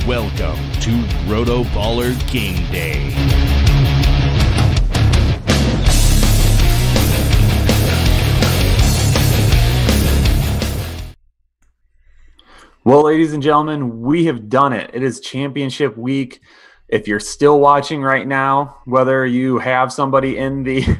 Welcome to RotoBaller Game Day. Well, ladies and gentlemen, we have done it. It is championship week. If you're still watching right now, whether you have somebody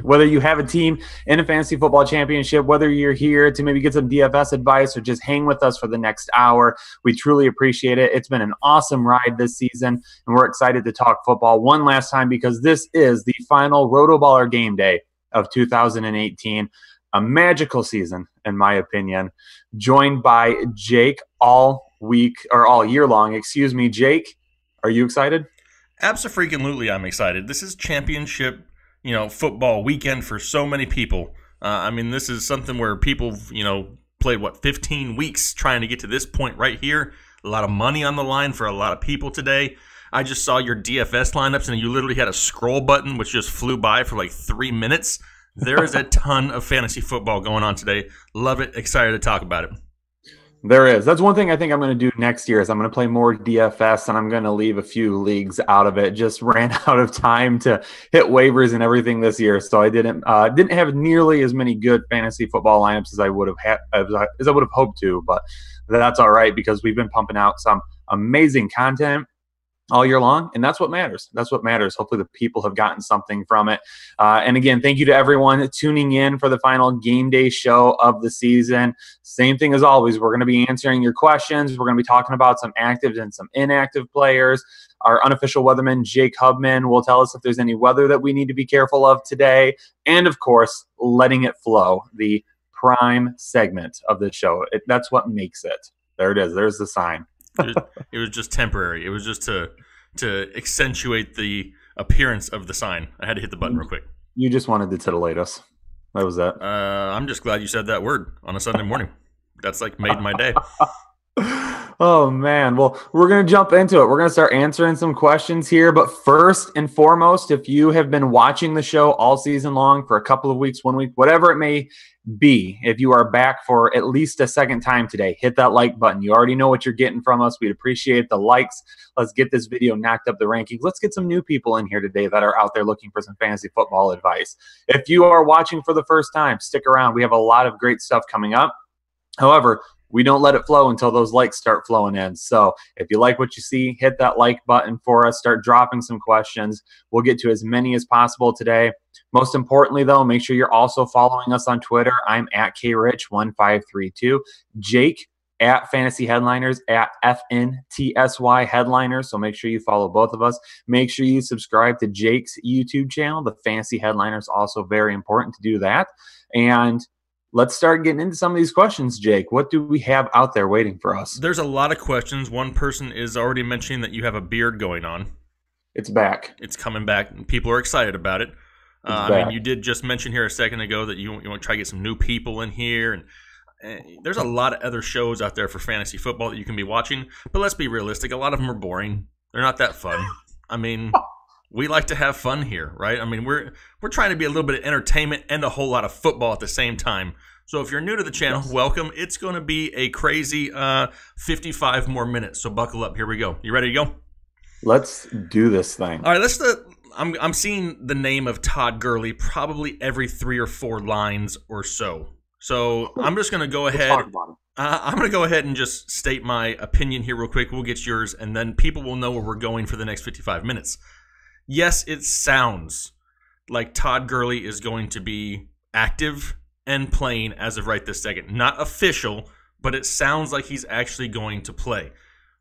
whether you have a team in a fantasy football championship, whether you're here to maybe get some DFS advice or just hang with us for the next hour, we truly appreciate it. It's been an awesome ride this season, and we're excited to talk football one last time because this is the final RotoBaller Game Day of 2018. A magical season, in my opinion, joined by Jake all year long. Excuse me, Jake, are you excited? Absolutely, I'm excited. This is championship, football weekend for so many people. This is something where people, played 15 weeks trying to get to this point right here. A lot of money on the line for a lot of people today. I just saw your DFS lineups, and you literally had a scroll button which just flew by for like 3 minutes. There is a ton of fantasy football going on today. Love it. Excited to talk about it. There is. That's one thing I think I'm going to do next year is I'm going to play more DFS, and I'm going to leave a few leagues out of it. Just ran out of time to hit waivers and everything this year, so I didn't have nearly as many good fantasy football lineups as I would have as I would have hoped to. But that's all right because we've been pumping out some amazing content all year long, and that's what matters. That's what matters. Hopefully the people have gotten something from it. And again, thank you to everyone tuning in for the final game day show of the season. Same thing as always. We're going to be answering your questions. We're going to be talking about some active and some inactive players. Our unofficial weatherman, Jake Hubman, will tell us if there's any weather that we need to be careful of today. And of course, letting it flow, the prime segment of the show. That's what makes it. There it is. There's the sign. It was just temporary. It was just to accentuate the appearance of the sign. I had to hit the button real quick. You just wanted to titillate us. That was that. I'm just glad you said that word on a Sunday morning. That's like made my day. Oh, man. Well, we're going to jump into it. We're going to start answering some questions here. But first and foremost, if you have been watching the show all season long for a couple of weeks, 1 week, whatever it may be, if you are back for at least a second time today, hit that like button. You already know what you're getting from us. We'd appreciate the likes. Let's get this video knocked up the rankings. Let's get some new people in here today that are out there looking for some fantasy football advice. If you are watching for the first time, stick around. We have a lot of great stuff coming up. However, we don't let it flow until those likes start flowing in. So if you like what you see, hit that like button for us. Start dropping some questions. We'll get to as many as possible today. Most importantly, though, make sure you're also following us on Twitter. I'm at KRich1532. Jake, at Fantasy Headliners, at FNTSY Headliners. So make sure you follow both of us. Make sure you subscribe to Jake's YouTube channel, the Fantasy Headliners. Also very important to do that. And let's start getting into some of these questions, Jake. What do we have out there waiting for us? There's a lot of questions. One person is already mentioning that you have a beard going on. It's back. It's coming back, and people are excited about it. I mean, you did just mention here a second ago that you want to try to get some new people in here, and there's a lot of other shows out there for fantasy football that you can be watching. But let's be realistic. A lot of them are boring. They're not that fun. I mean, we like to have fun here, right? I mean, we're trying to be a little bit of entertainment and a whole lot of football at the same time. So if you're new to the channel, welcome. It's going to be a crazy 55 more minutes. So buckle up. Here we go. You ready to go? Let's do this thing. All right, I'm seeing the name of Todd Gurley probably every 3 or 4 lines or so. So I'm just going to go ahead. I'm going to go ahead and just state my opinion here real quick. We'll get yours, and then people will know where we're going for the next 55 minutes. Yes, it sounds like Todd Gurley is going to be active and playing as of right this second. Not official, but it sounds like he's actually going to play,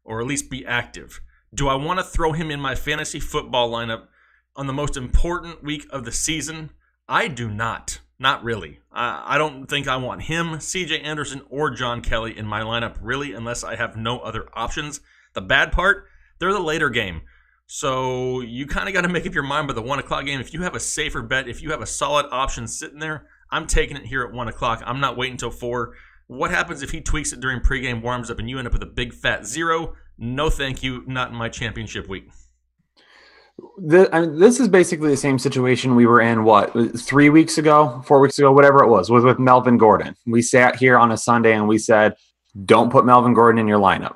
or at least be active. Do I want to throw him in my fantasy football lineup on the most important week of the season? I do not. Not really. I don't think I want him, C.J. Anderson, or John Kelly in my lineup, really, unless I have no other options. The bad part, they're the later game. So you kind of got to make up your mind by the 1 o'clock game. If you have a safer bet, if you have a solid option sitting there, I'm taking it here at 1 o'clock. I'm not waiting until 4. What happens if he tweaks it during pregame warms up and you end up with a big fat 0? No, thank you. Not in my championship week. This is basically the same situation we were in, 3 weeks ago, 4 weeks ago, whatever it was with Melvin Gordon. We sat here on a Sunday and we said, don't put Melvin Gordon in your lineup.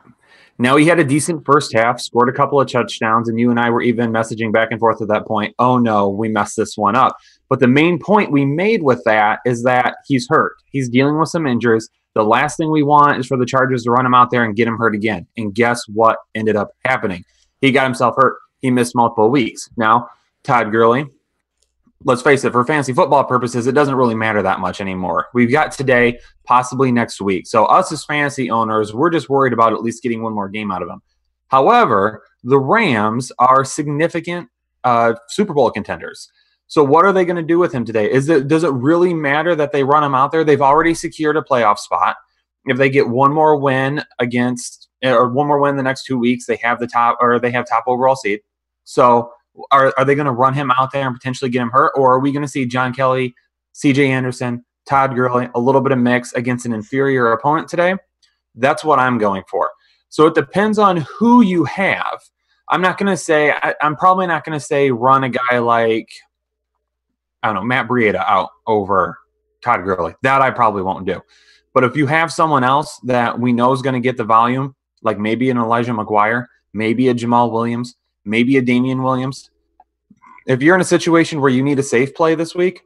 Now, he had a decent first half, scored a couple of touchdowns, and you and I were even messaging back and forth at that point, oh no, we messed this one up. But the main point we made with that is that he's hurt. He's dealing with some injuries. The last thing we want is for the Chargers to run him out there and get him hurt again. And guess what ended up happening? He got himself hurt. He missed multiple weeks. Now, Todd Gurley, let's face it, for fantasy football purposes, it doesn't really matter that much anymore. We've got today, possibly next week. So us as fantasy owners, we're just worried about at least getting one more game out of him. However, the Rams are significant Super Bowl contenders. So what are they going to do with him today? Does it really matter that they run him out there? They've already secured a playoff spot. If they get one more win the next 2 weeks, they have top overall seed. So are they going to run him out there and potentially get him hurt? Or are we going to see John Kelly, C.J. Anderson, Todd Gurley, a little bit of mix against an inferior opponent today? That's what I'm going for. So it depends on who you have. I'm probably not going to say run a guy like, I don't know, Matt Breida out over Todd Gurley. That I probably won't do. But if you have someone else that we know is going to get the volume, like maybe an Elijah McGuire, maybe a Jamal Williams, maybe a Damian Williams, if you're in a situation where you need a safe play this week,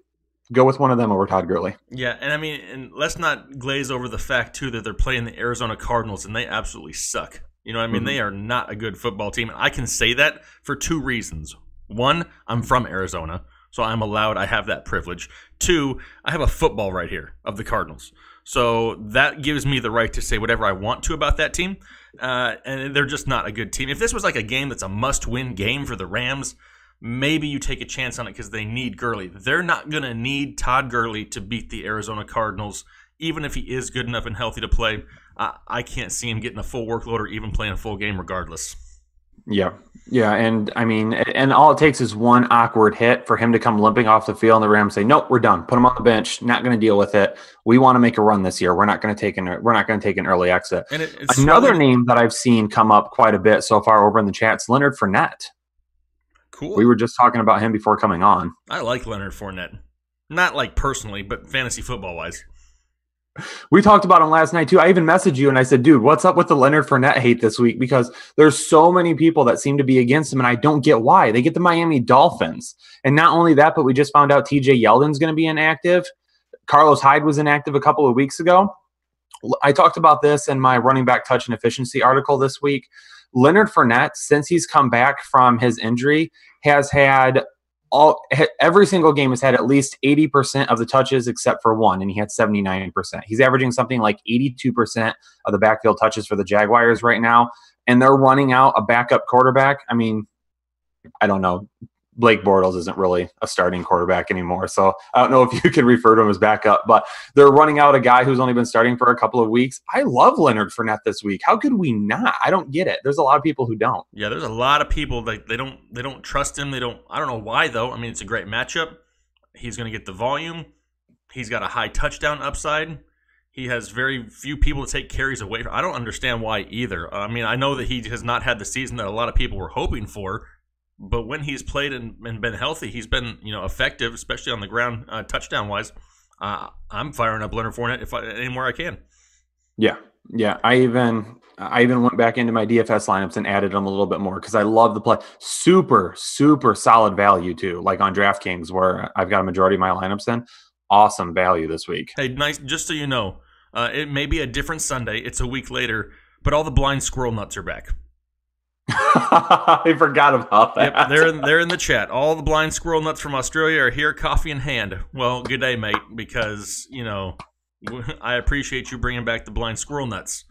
go with one of them over Todd Gurley. Yeah, and let's not glaze over the fact, too, that they're playing the Arizona Cardinals, and they absolutely suck. You know what I mean? Mm-hmm. They are not a good football team. I can say that for 2 reasons. 1, I'm from Arizona, so I have that privilege. 2, I have a football right here of the Cardinals. So that gives me the right to say whatever I want to about that team. And they're just not a good team. If this was like a game that's a must-win game for the Rams, maybe you take a chance on it because they need Gurley. They're not going to need Todd Gurley to beat the Arizona Cardinals, even if he is good enough and healthy to play. I can't see him getting a full workload or even playing a full game regardless. Yeah, and I mean, and all it takes is one awkward hit for him to come limping off the field, and the Rams say, "Nope, we're done. Put him on the bench. Not going to deal with it. We want to make a run this year. We're not going to take an early exit." And another name that I've seen come up quite a bit so far over in the chat's Leonard Fournette. Cool. We were just talking about him before coming on. I like Leonard Fournette, not like personally, but fantasy football wise. We talked about him last night, too. I even messaged you, and I said, dude, what's up with the Leonard Fournette hate this week? Because there's so many people that seem to be against him, and I don't get why. They get the Miami Dolphins. And not only that, but we just found out TJ Yeldon's going to be inactive. Carlos Hyde was inactive a couple of weeks ago. I talked about this in my running back touch and efficiency article this week. Leonard Fournette, since he's come back from his injury, has had every single game has had at least 80% of the touches except for one, and he had 79%. He's averaging something like 82% of the backfield touches for the Jaguars right now, and they're running out a backup quarterback. I mean, I don't know. Blake Bortles isn't really a starting quarterback anymore, so I don't know if you can refer to him as backup, but they're running out a guy who's only been starting for a couple of weeks. I love Leonard Fournette this week. How could we not? I don't get it. There's a lot of people who don't. Yeah, there's a lot of people that they don't trust him. I don't know why though. I mean, it's a great matchup. He's going to get the volume. He's got a high touchdown upside. He has very few people to take carries away from. I don't understand why either. I mean, I know that he has not had the season that a lot of people were hoping for. But when he's played and been healthy, he's been effective, especially on the ground, touchdown wise. I'm firing up Leonard Fournette anywhere I can. Yeah. I even went back into my DFS lineups and added him a little bit more because I love the play. Super solid value too. Like on DraftKings, where I've got a majority of my lineups in. Awesome value this week. Hey, nice. Just so you know, it may be a different Sunday. It's a week later, but all the blind squirrel nuts are back. I forgot about that. Yep, they're in the chat. All the blind squirrel nuts from Australia are here, coffee in hand. Well, good day, mate, because, I appreciate you bringing back the blind squirrel nuts.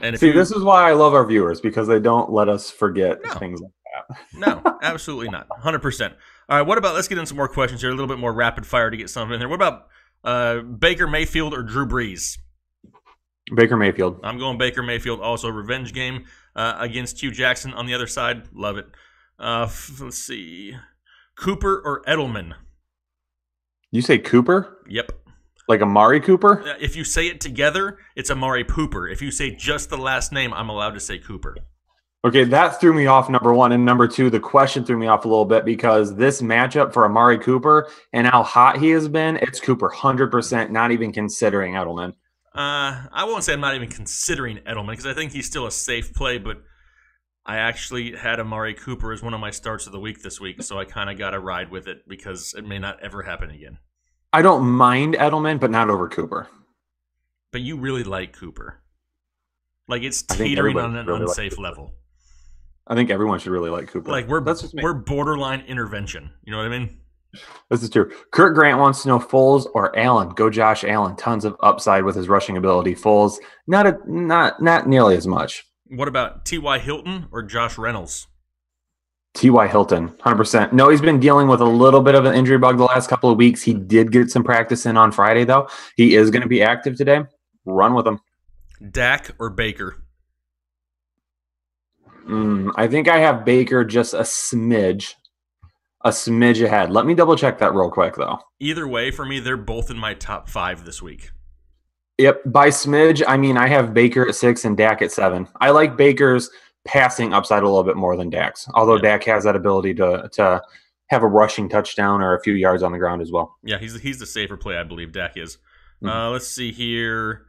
And if this is why I love our viewers, because they don't let us forget things like that. No, absolutely not. 100%. All right, let's get in some more questions here, a little bit more rapid fire to get something in there. What about Baker Mayfield or Drew Brees? Baker Mayfield. I'm going Baker Mayfield. Also, revenge game against Hugh Jackson on the other side. Love it. Let's see. Cooper or Edelman? You say Cooper? Yep. Like Amari Cooper? If you say it together, it's Amari Pooper. If you say just the last name, I'm allowed to say Cooper. Okay, that threw me off, number one. And number two, the question threw me off a little bit because this matchup for Amari Cooper and how hot he has been, it's Cooper 100%, not even considering Edelman. I won't say I'm not even considering Edelman because I think he's still a safe play, but I actually had Amari Cooper as one of my starts of the week this week, so I kind of got to ride with it because it may not ever happen again. I don't mind Edelman, but not over Cooper. But you really like Cooper. Like it's teetering on an unsafe level. I think everyone should really like Cooper. Like we're borderline intervention. You know what I mean? This is true. Kurt Grant wants to know Foles or Allen. Go Josh Allen. Tons of upside with his rushing ability. Foles, not nearly as much. What about T.Y. Hilton or Josh Reynolds? T.Y. Hilton, 100%. No, he's been dealing with a little bit of an injury bug the last couple of weeks. He did get some practice in on Friday, though. He is going to be active today. Run with him. Dak or Baker? I think I have Baker just a smidge ahead. Let me double check that real quick, though. Either way, for me, they're both in my top 5 this week. Yep, by smidge, I mean I have Baker at 6 and Dak at 7. I like Baker's passing upside a little bit more than Dak's, although Dak has that ability to have a rushing touchdown or a few yards on the ground as well. Yeah, he's the safer play, I believe Dak is. Let's see here.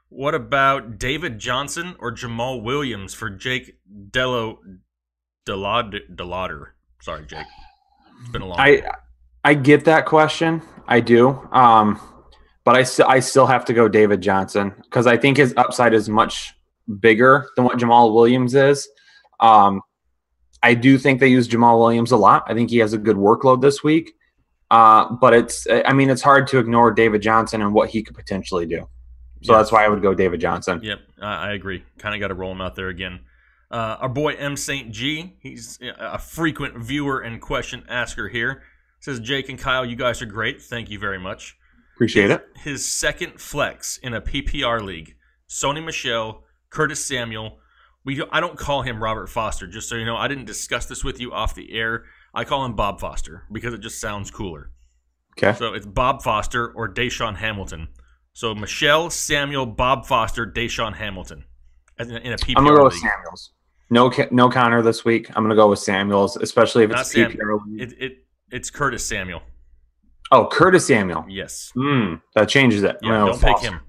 What about David Johnson or Jamal Williams for Jake Delauder? Sorry, Jake. It's been a long time. I get that question. I do. But I still have to go David Johnson because I think his upside is much bigger than what Jamal Williams is. I do think they use Jamal Williams a lot. I think he has a good workload this week. But it's hard to ignore David Johnson and what he could potentially do. So that's why I would go David Johnson. Yep, I agree. Kind of got to roll him out there again. Our boy M. St. G, he's a frequent viewer and question asker here. Says, Jake and Kyle, you guys are great. Thank you very much. Appreciate it. His second flex in a PPR league, Sony Michel, Curtis Samuel. I don't call him Robert Foster, just so you know. I didn't discuss this with you off the air. I call him Bob Foster because it just sounds cooler. Okay. So it's Bob Foster or Deshaun Hamilton. So Michelle, Samuel, Bob Foster, Deshaun Hamilton in a PPR I'm going to go with league. Samuels. No Connor this week. I'm going to go with Samuels, especially if it's PPR league. It's Curtis Samuel. Oh, Curtis Samuel. Yes. That changes it. Yeah, don't pick him.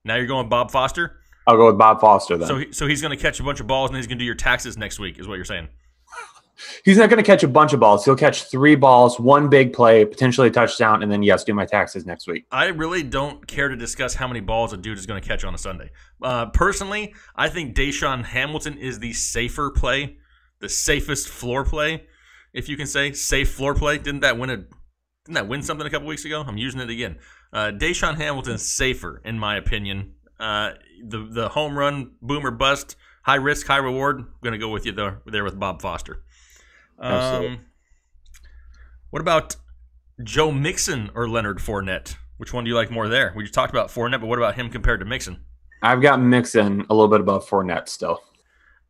Now you're going Bob Foster? I'll go with Bob Foster then. So he's going to catch a bunch of balls and he's going to do your taxes next week is what you're saying. He's not going to catch a bunch of balls. He'll catch 3 balls, 1 big play, potentially a touchdown, and then, do my taxes next week. I really don't care to discuss how many balls a dude is going to catch on a Sunday. Personally, I think Deshaun Hamilton is the safer play, the safest floor play. if you can say safe floor play. Didn't that win something a couple weeks ago? I'm using it again. Deshaun Hamilton's safer, in my opinion. The home run, boom or bust, high risk, high reward. I'm going to go with you there with Bob Foster. Absolutely. What about Joe Mixon or Leonard Fournette? Which one do you like more there? We just talked about Fournette, but what about him compared to Mixon? I've got Mixon a little bit above Fournette still.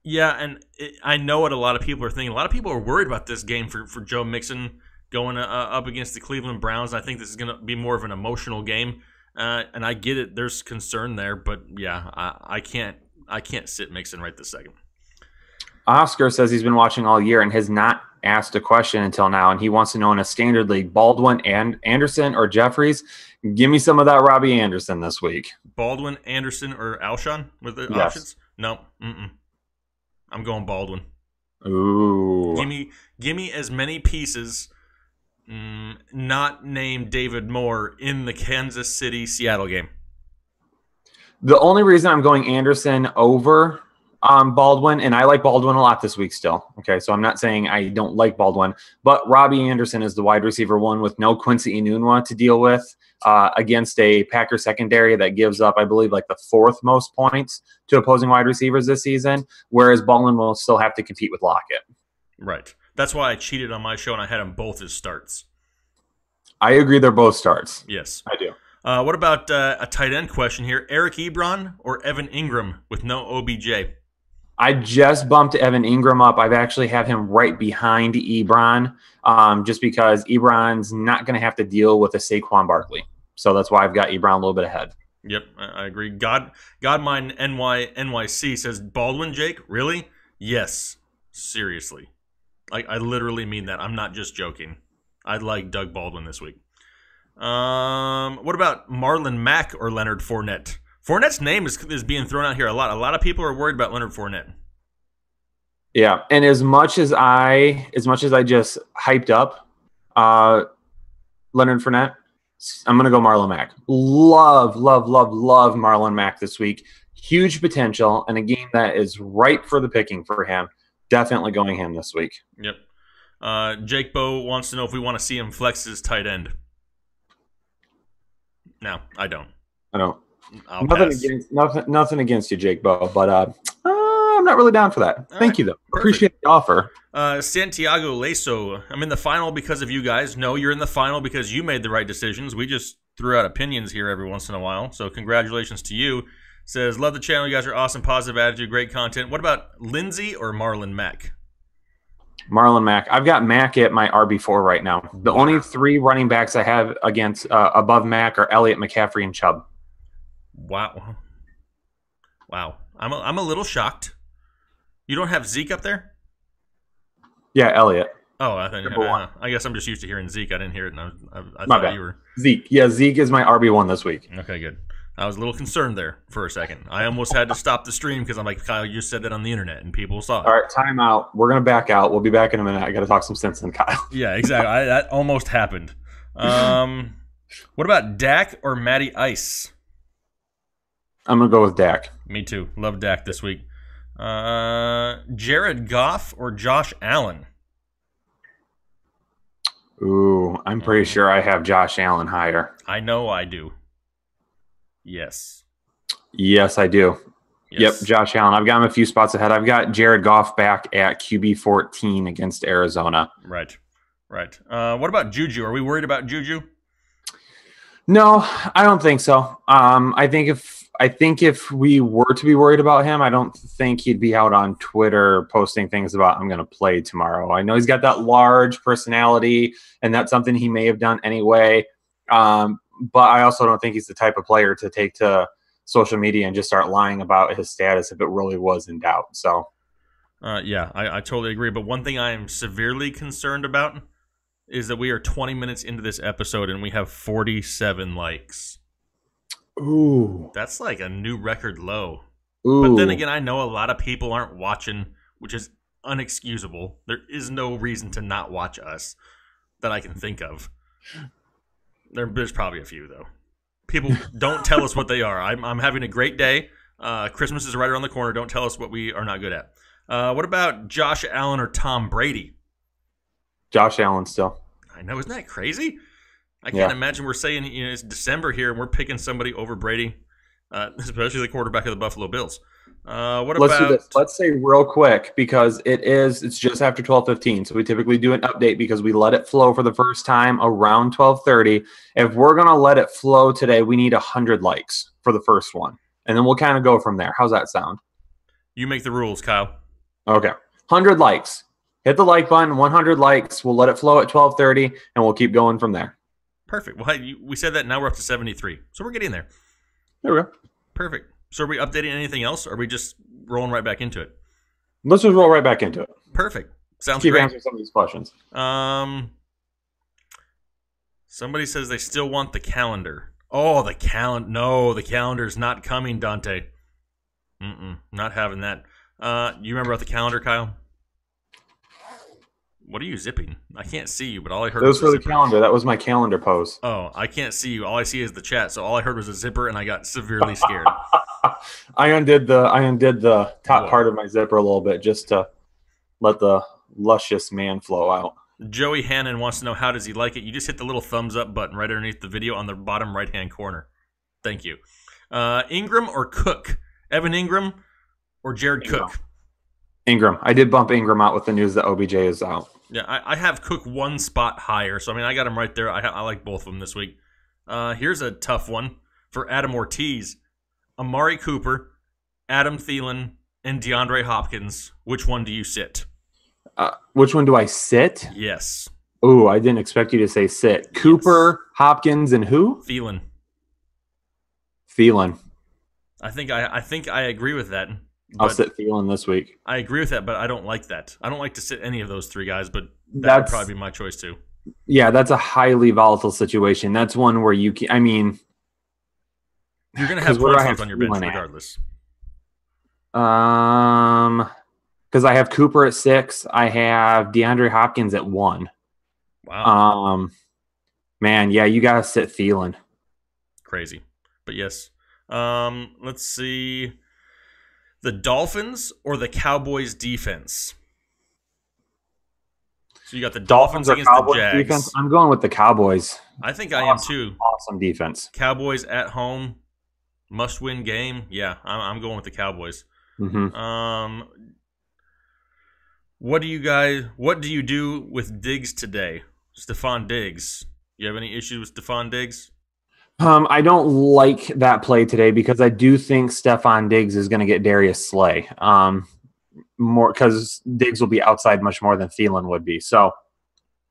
Yeah, and I know what a lot of people are thinking. A lot of people are worried about this game for Joe Mixon going up against the Cleveland Browns. I think this is going to be more of an emotional game, and I get it. There's concern there, but yeah, I can't sit Mixon right this second. Oscar says he's been watching all year and has not asked a question until now, and he wants to know in a standard league, Baldwin and Anderson or Jeffries. Give me some of that Robbie Anderson this week. Baldwin, Anderson, or Alshon with the Yes. options? No, I'm going Baldwin. Ooh. Give me as many pieces, not named David Moore, in the Kansas City-Seattle game. The only reason I'm going Anderson over Baldwin, and I like Baldwin a lot this week still. Okay, so I'm not saying I don't like Baldwin, but Robbie Anderson is the wide receiver one with no Quincy Enunwa to deal with against a Packer secondary that gives up, I believe, like the fourth most points to opposing wide receivers this season, whereas Baldwin will still have to compete with Lockett. Right. That's why I cheated on my show and I had them both as starts. I agree they're both starts. Yes. I do. What about a tight end question here? Eric Ebron or Evan Ingram with no OBJ? I just bumped Evan Ingram up. I've actually have him right behind Ebron, just because Ebron's not going to have to deal with a Saquon Barkley. So that's why I've got Ebron a little bit ahead. Yep, I agree. Godmine NYC says, Baldwin, Jake? Really? Yes. Seriously. I literally mean that. I'm not just joking. I'd like Doug Baldwin this week. What about Marlon Mack or Leonard Fournette? Fournette's name is being thrown out here a lot. A lot of people are worried about Leonard Fournette. Yeah, and as much as I just hyped up Leonard Fournette, I'm going to go Marlon Mack. Love Marlon Mack this week. Huge potential and a game that is ripe for the picking for him. Definitely going him this week. Yep. Jake Bow wants to know if we want to see him flex his tight end. No, I don't. Nothing against you, Jake Bow, but I'm not really down for that. Thank you, though. Perfect. Appreciate the offer. Santiago Laso, I'm in the final because of you guys. No, you're in the final because you made the right decisions. We just threw out opinions here every once in a while, so congratulations to you. Says, love the channel. You guys are awesome, positive attitude, great content. What about Lindsey or Marlon Mack? Marlon Mack. I've got Mack at my RB4 right now. The only three running backs I have against above Mack are Elliott, McCaffrey, and Chubb. Wow. I'm a little shocked. You don't have Zeke up there? Yeah, Elliott. Oh, I guess I'm just used to hearing Zeke. I didn't hear it. And I My thought bad. you were Zeke. Yeah, Zeke is my RB1 this week. Okay, good. I was a little concerned there for a second. I almost had to stop the stream because I'm like, Kyle, you said that on the internet and people saw it. All right, time out. We're going to back out. We'll be back in a minute. I got to talk some sense in Kyle. Yeah, exactly. That almost happened. What about Dak or Matty Ice? I'm going to go with Dak. Me too. Love Dak this week. Jared Goff or Josh Allen? Ooh, I'm pretty sure I have Josh Allen higher. I know I do. Yes. Yes, I do. Yes. Yep, Josh Allen. I've got him a few spots ahead. I've got Jared Goff back at QB 14 against Arizona. Right. What about Juju? Are we worried about Juju? No, I don't think so. I think if we were to be worried about him, I don't think he'd be out on Twitter posting things about I'm going to play tomorrow. I know he's got that large personality, and that's something he may have done anyway. But I also don't think he's the type of player to take to social media and just start lying about his status if it really was in doubt. So, yeah, I totally agree. But one thing I am severely concerned about is that we are 20 minutes into this episode and we have 47 likes. Ooh. That's like a new record low. Ooh. But then again, I know a lot of people aren't watching, which is unexcusable. There is no reason to not watch us that I can think of. There's probably a few, though. People don't tell us what they are. I'm having a great day. Christmas is right around the corner. Don't tell us what we are not good at. What about Josh Allen or Tom Brady? Josh Allen still. I know, isn't that crazy? I can't imagine we're saying it's December here and we're picking somebody over Brady, especially the quarterback of the Buffalo Bills. Let's do this. Let's say real quick, because it's just after 12:15, so we typically do an update because we let it flow for the first time around 12:30. If we're gonna let it flow today, we need 100 likes for the first one, and then we'll kind of go from there. How's that sound? You make the rules, Kyle. Okay, 100 likes. Hit the like button. 100 likes. We'll let it flow at 12:30, and we'll keep going from there. Perfect. Well, we said that. Now we're up to 73, so we're getting there. There we go. Perfect. So are we updating anything else, or are we just rolling right back into it? Let's just roll right back into it. Perfect. Sounds keep great. Answering some of these questions. Somebody says they still want the calendar. Oh, the calendar. No, the calendar's not coming, Dante. Not having that. You remember about the calendar, Kyle? What are you zipping? I can't see you, but all I heard was for the calendar. That was my calendar pose. Oh, I can't see you. All I see is the chat. So all I heard was a zipper, and I got severely scared. I undid the top part of my zipper a little bit just to let the luscious man flow out. Joey Hannon wants to know, how does he like it? You just hit the little thumbs up button right underneath the video on the bottom right-hand corner. Thank you. Ingram or Cook? Evan Ingram or Jared Cook? Ingram. I did bump Ingram out with the news that OBJ is out. Yeah, I have Cook one spot higher, so I mean I got him right there. I like both of them this week. Here's a tough one for Adam Ortiz: Amari Cooper, Adam Thielen, and DeAndre Hopkins. Which one do you sit? Which one do I sit? Yes. Ooh, I didn't expect you to say sit. Cooper, yes. Hopkins, and who? Thielen. I think I agree with that. I'll sit Thielen this week. I agree with that, but I don't like that. I don't like to sit any of those three guys, but that would probably be my choice too. Yeah, that's a highly volatile situation. That's one where you can, I mean, you're going to have points on your bench regardless. Because I have Cooper at 6. I have DeAndre Hopkins at 1. Wow. Man, yeah, you got to sit Thielen. Crazy. But yes. Let's see. The Dolphins or the Cowboys defense? So you got the Dolphins against the Jags. Defense? I'm going with the Cowboys. I think I am too. Awesome defense. Cowboys at home, must-win game. Yeah, I'm going with the Cowboys. Mm-hmm. What do you do with Diggs today? Stephon Diggs. You have any issues with Stephon Diggs? I don't like that play today because I do think Stephon Diggs is going to get Darius Slay. More because Diggs will be outside much more than Thielen would be. So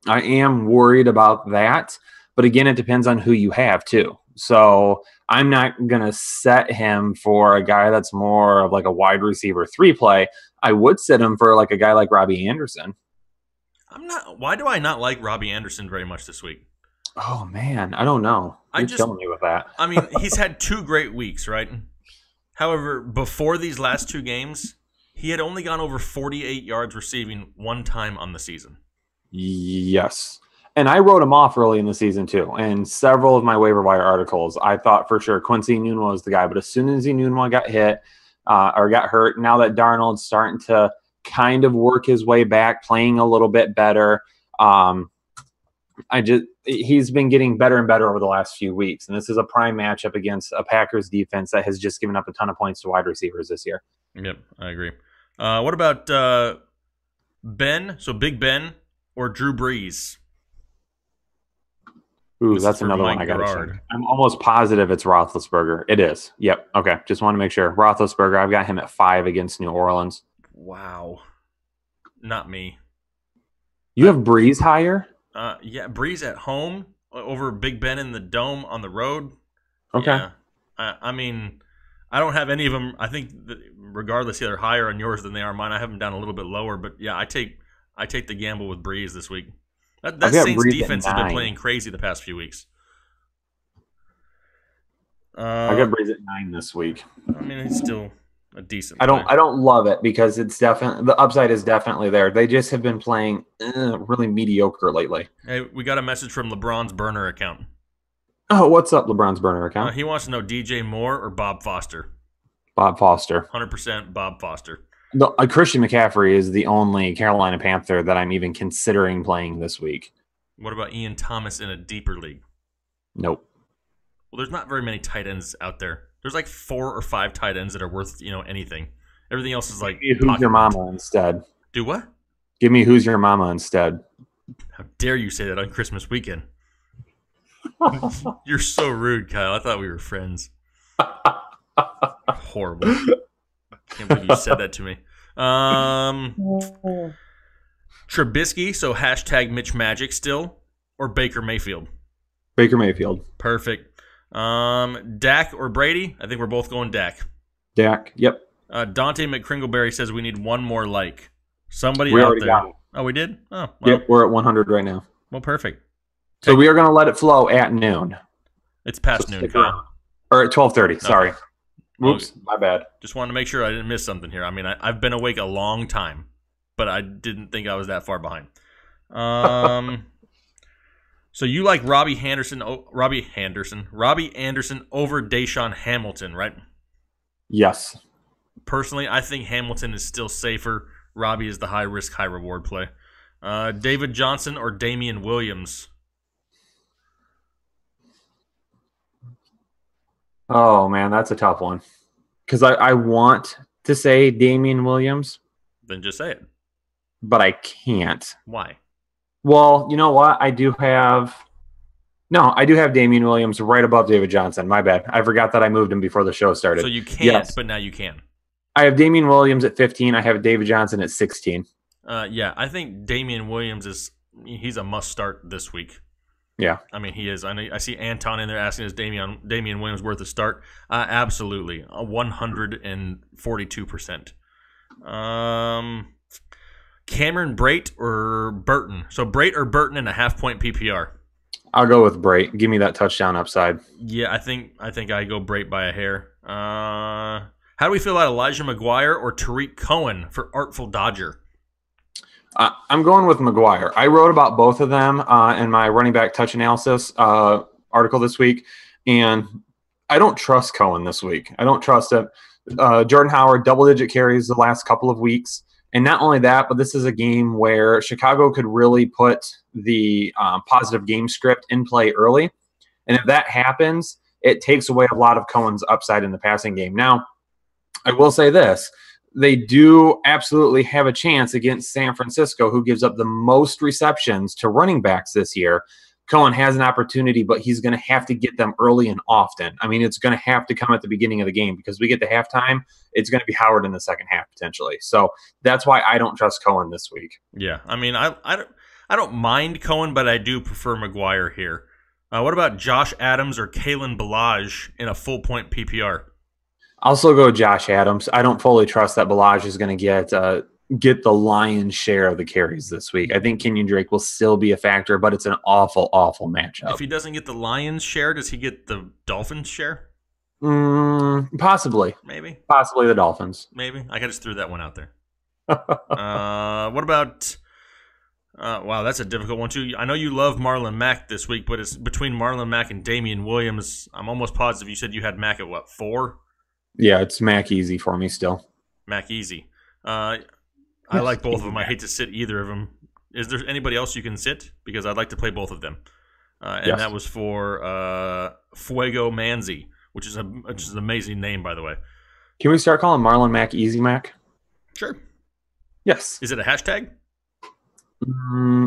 I am worried about that. But again, it depends on who you have too. So I'm not going to set him for a guy that's more of like a wide receiver 3 play. I would set him for like a guy like Robbie Anderson. Why do I not like Robbie Anderson very much this week? Oh, man. I don't know. You're killing me with that. I mean, he's had 2 great weeks, right? However, before these last 2 games, he had only gone over 48 yards receiving one time on the season. Yes. And I wrote him off early in the season, too. And several of my waiver wire articles, I thought for sure Quincy Enunwa was the guy. But as soon as Enunwa got hit or got hurt, now that Darnold's starting to kind of work his way back, playing a little bit better, he's been getting better and better over the last few weeks. And this is a prime matchup against a Packers defense that has just given up a ton of points to wide receivers this year. Yep, I agree. What about Ben? So Big Ben or Drew Brees? Ooh, that's another one I got to check. I'm almost positive it's Roethlisberger. It is. Yep. Okay. Just want to make sure. Roethlisberger, I've got him at 5 against New Orleans. Wow. Not me. You have Brees higher? Yeah, Brees at home over Big Ben in the Dome on the road. Okay. Yeah. I mean, I don't have any of them. I think that regardless, they're higher on yours than they are mine. I have them down a little bit lower, but yeah, I take the gamble with Brees this week. That Saints Brees defense has been playing crazy the past few weeks. I got Brees at 9 this week. I mean, he's still a decent. I don't love it because it's definitely the upside is definitely there. They just have been playing really mediocre lately. Hey, we got a message from LeBron's burner account. Oh, what's up, LeBron's burner account? He wants to know DJ Moore or Bob Foster. Bob Foster. 100% Bob Foster. Christian McCaffrey is the only Carolina Panther that I'm even considering playing this week. What about Ian Thomas in a deeper league? Nope. Well, there's not very many tight ends out there. There's like 4 or 5 tight ends that are worth, anything. Everything else is like Who's your mama instead? Do what? Give me who's your mama instead. How dare you say that on Christmas weekend? You're so rude, Kyle. I thought we were friends. Horrible. Can't believe you said that to me. Trubisky, so hashtag Mitch Magic still, or Baker Mayfield? Baker Mayfield. Perfect. Dak or Brady? I think we're both going Dak. Dak, yep. Dante McCringleberry says we need one more like. Somebody We out already there. got it. Oh, we did? Oh, well. Yep, we're at 100 right now. Well, perfect. So we are going to let it flow at noon. It's past noon, Kyle. Or at 12:30, sorry. Okay. Oops, my bad. Just wanted to make sure I didn't miss something here. I mean, I've been awake a long time, but I didn't think I was that far behind. So you like Robbie Anderson over Deshaun Hamilton, right? Yes. Personally, I think Hamilton is still safer. Robbie is the high risk, high reward play. David Johnson or Damian Williams? Oh, man, that's a tough one. Because I want to say Damian Williams. Then just say it. But I can't. Why? Well, you know what? I do have Damian Williams right above David Johnson. My bad. I forgot that I moved him before the show started. So you can't, yes. But now you can. I have Damian Williams at 15. I have David Johnson at 16. Yeah, I think Damian Williams he's a must start this week. Yeah. I mean, he is. I see Anton in there asking, is Damian Williams worth a start? Absolutely. 142%. Cameron Brate or Burton? So Brate or Burton in a half-point PPR? I'll go with Brate. Give me that touchdown upside. Yeah, I think I go Brate by a hair. How do we feel about Elijah McGuire or Tariq Cohen for Artful Dodger? I'm going with McGuire. I wrote about both of them in my running back touch analysis article this week, and I don't trust Cohen this week. I don't trust him. Jordan Howard, double-digit carries the last couple of weeks. And not only that, but this is a game where Chicago could really put the positive game script in play early. And if that happens, it takes away a lot of Cohen's upside in the passing game. Now, I will say this. They do absolutely have a chance against San Francisco, who gives up the most receptions to running backs this year. Cohen has an opportunity, but he's going to have to get them early and often. I mean, it's going to have to come at the beginning of the game because we get to halftime. It's going to be Howard in the second half potentially. So that's why I don't trust Cohen this week. Yeah, I mean, I don't mind Cohen, but I do prefer McGuire here. What about Josh Adams or Kalen Ballage in a full point PPR? I'll still go Josh Adams. I don't fully trust that Ballage is going to get the lion's share of the carries this week. I think Kenyon Drake will still be a factor, but it's an awful, awful matchup. If he doesn't get the lion's share, does he get the Dolphins' share? Possibly. Maybe. Possibly the Dolphins. Maybe. I just threw that one out there. What about... wow, that's a difficult one, too. I know you love Marlon Mack this week, but it's between Marlon Mack and Damian Williams. I'm almost positive you said you had Mack at, 4? Yeah, it's Mack easy for me still. Mack easy. I like both of them. I hate to sit either of them. Is there anybody else you can sit? Because I'd like to play both of them. And that was for Fuego Manzi, which is an amazing name, by the way. Can we start calling Marlon Mack Easy Mac? Sure. Yes. Is it a hashtag?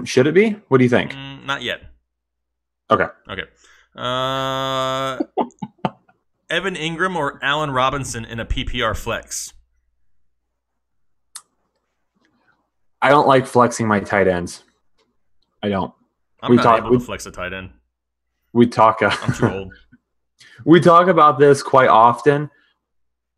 Should it be? What do you think? Not yet. Okay. Evan Ingram or Allen Robinson in a PPR flex? I don't like flexing my tight ends. I don't. I'm not able to flex a tight end. I'm too old. We talk about this quite often,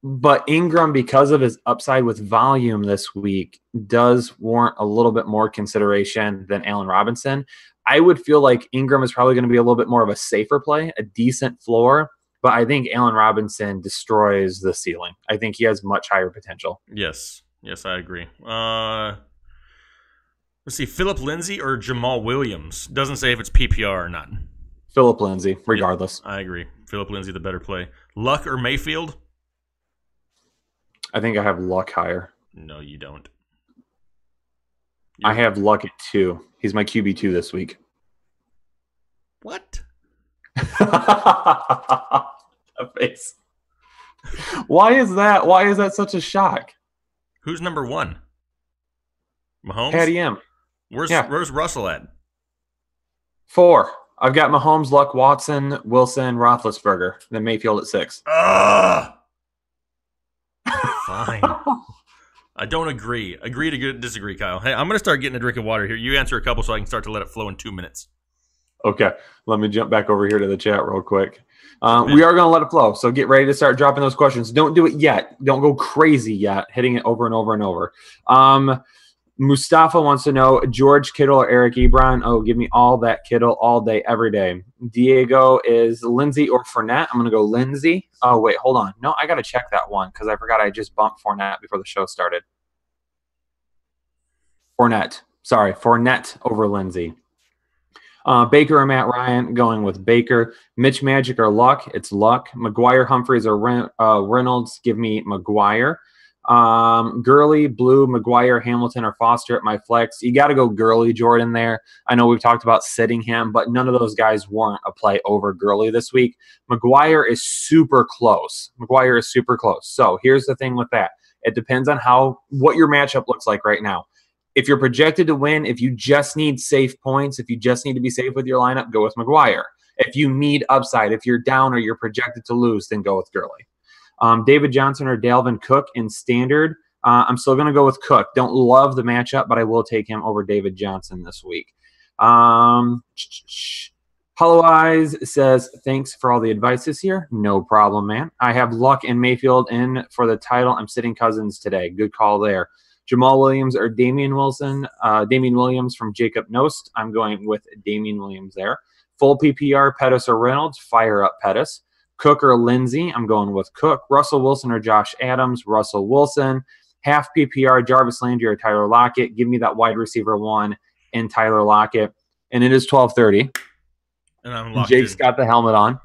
but Ingram, because of his upside with volume this week, does warrant a little bit more consideration than Allen Robinson. I would feel like Ingram is probably going to be a little bit more of a safer play, a decent floor, but I think Allen Robinson destroys the ceiling. I think he has much higher potential. Yes, I agree. Let's see, Phillip Lindsay or Jamal Williams? Doesn't say if it's PPR or not. Phillip Lindsay, regardless. Yeah, I agree. Phillip Lindsay, the better play. Luck or Mayfield? I think I have Luck higher. No, you don't. I have Luck at 2. He's my QB2 this week. What? A face. Why is that? Why is that such a shock? Who's number 1? Mahomes? Patty M. Where's Russell at? 4. I've got Mahomes, Luck, Watson, Wilson, Roethlisberger. Then Mayfield at 6. Fine. I don't agree. Agree to disagree, Kyle. Hey, I'm going to start getting a drink of water here. You answer a couple so I can start to let it flow in 2 minutes. Okay. Let me jump back over here to the chat real quick. We are going to let it flow, so get ready to start dropping those questions. Don't do it yet. Don't go crazy yet, hitting it over and over and over. Mustafa wants to know, George Kittle or Eric Ebron? Oh, give me all that Kittle all day, every day. Diego is Lindsey or Fournette. I'm going to go Lindsey. Oh, wait, hold on. No, I got to check that one because I forgot I just bumped Fournette before the show started. Fournette over Lindsey. Baker or Matt Ryan, going with Baker. Mitch Magic or Luck? It's Luck. McGuire, Humphreys, or Reynolds? Give me McGuire. Gurley, Blue, McGuire, Hamilton, or Foster at my flex. You got to go Gurley, Jordan, there. I know we've talked about sitting him, but none of those guys warrant a play over Gurley this week. McGuire is super close. So here's the thing with that. It depends on what your matchup looks like right now. If you're projected to win, if you just need safe points, if you just need to be safe with your lineup, go with McGuire. If you need upside, if you're down or you're projected to lose, then go with Gurley. David Johnson or Dalvin Cook in standard. I'm still going to go with Cook. Don't love the matchup, but I will take him over David Johnson this week. Hollow Eyes says, thanks for all the advice this year. No problem, man. I have Luck and Mayfield in for the title. I'm sitting Cousins today. Good call there. Jamal Williams or Damian Wilson. Damian Williams from Jacob Nost. I'm going with Damian Williams there. Full PPR, Pettis or Reynolds. Fire up Pettis. Cook or Lindsey. I'm going with Cook. Russell Wilson or Josh Adams. Russell Wilson. Half PPR, Jarvis Landry or Tyler Lockett. Give me that wide receiver 1 in Tyler Lockett. And it is 12:30. And I'm locked Jake's in. got the helmet on.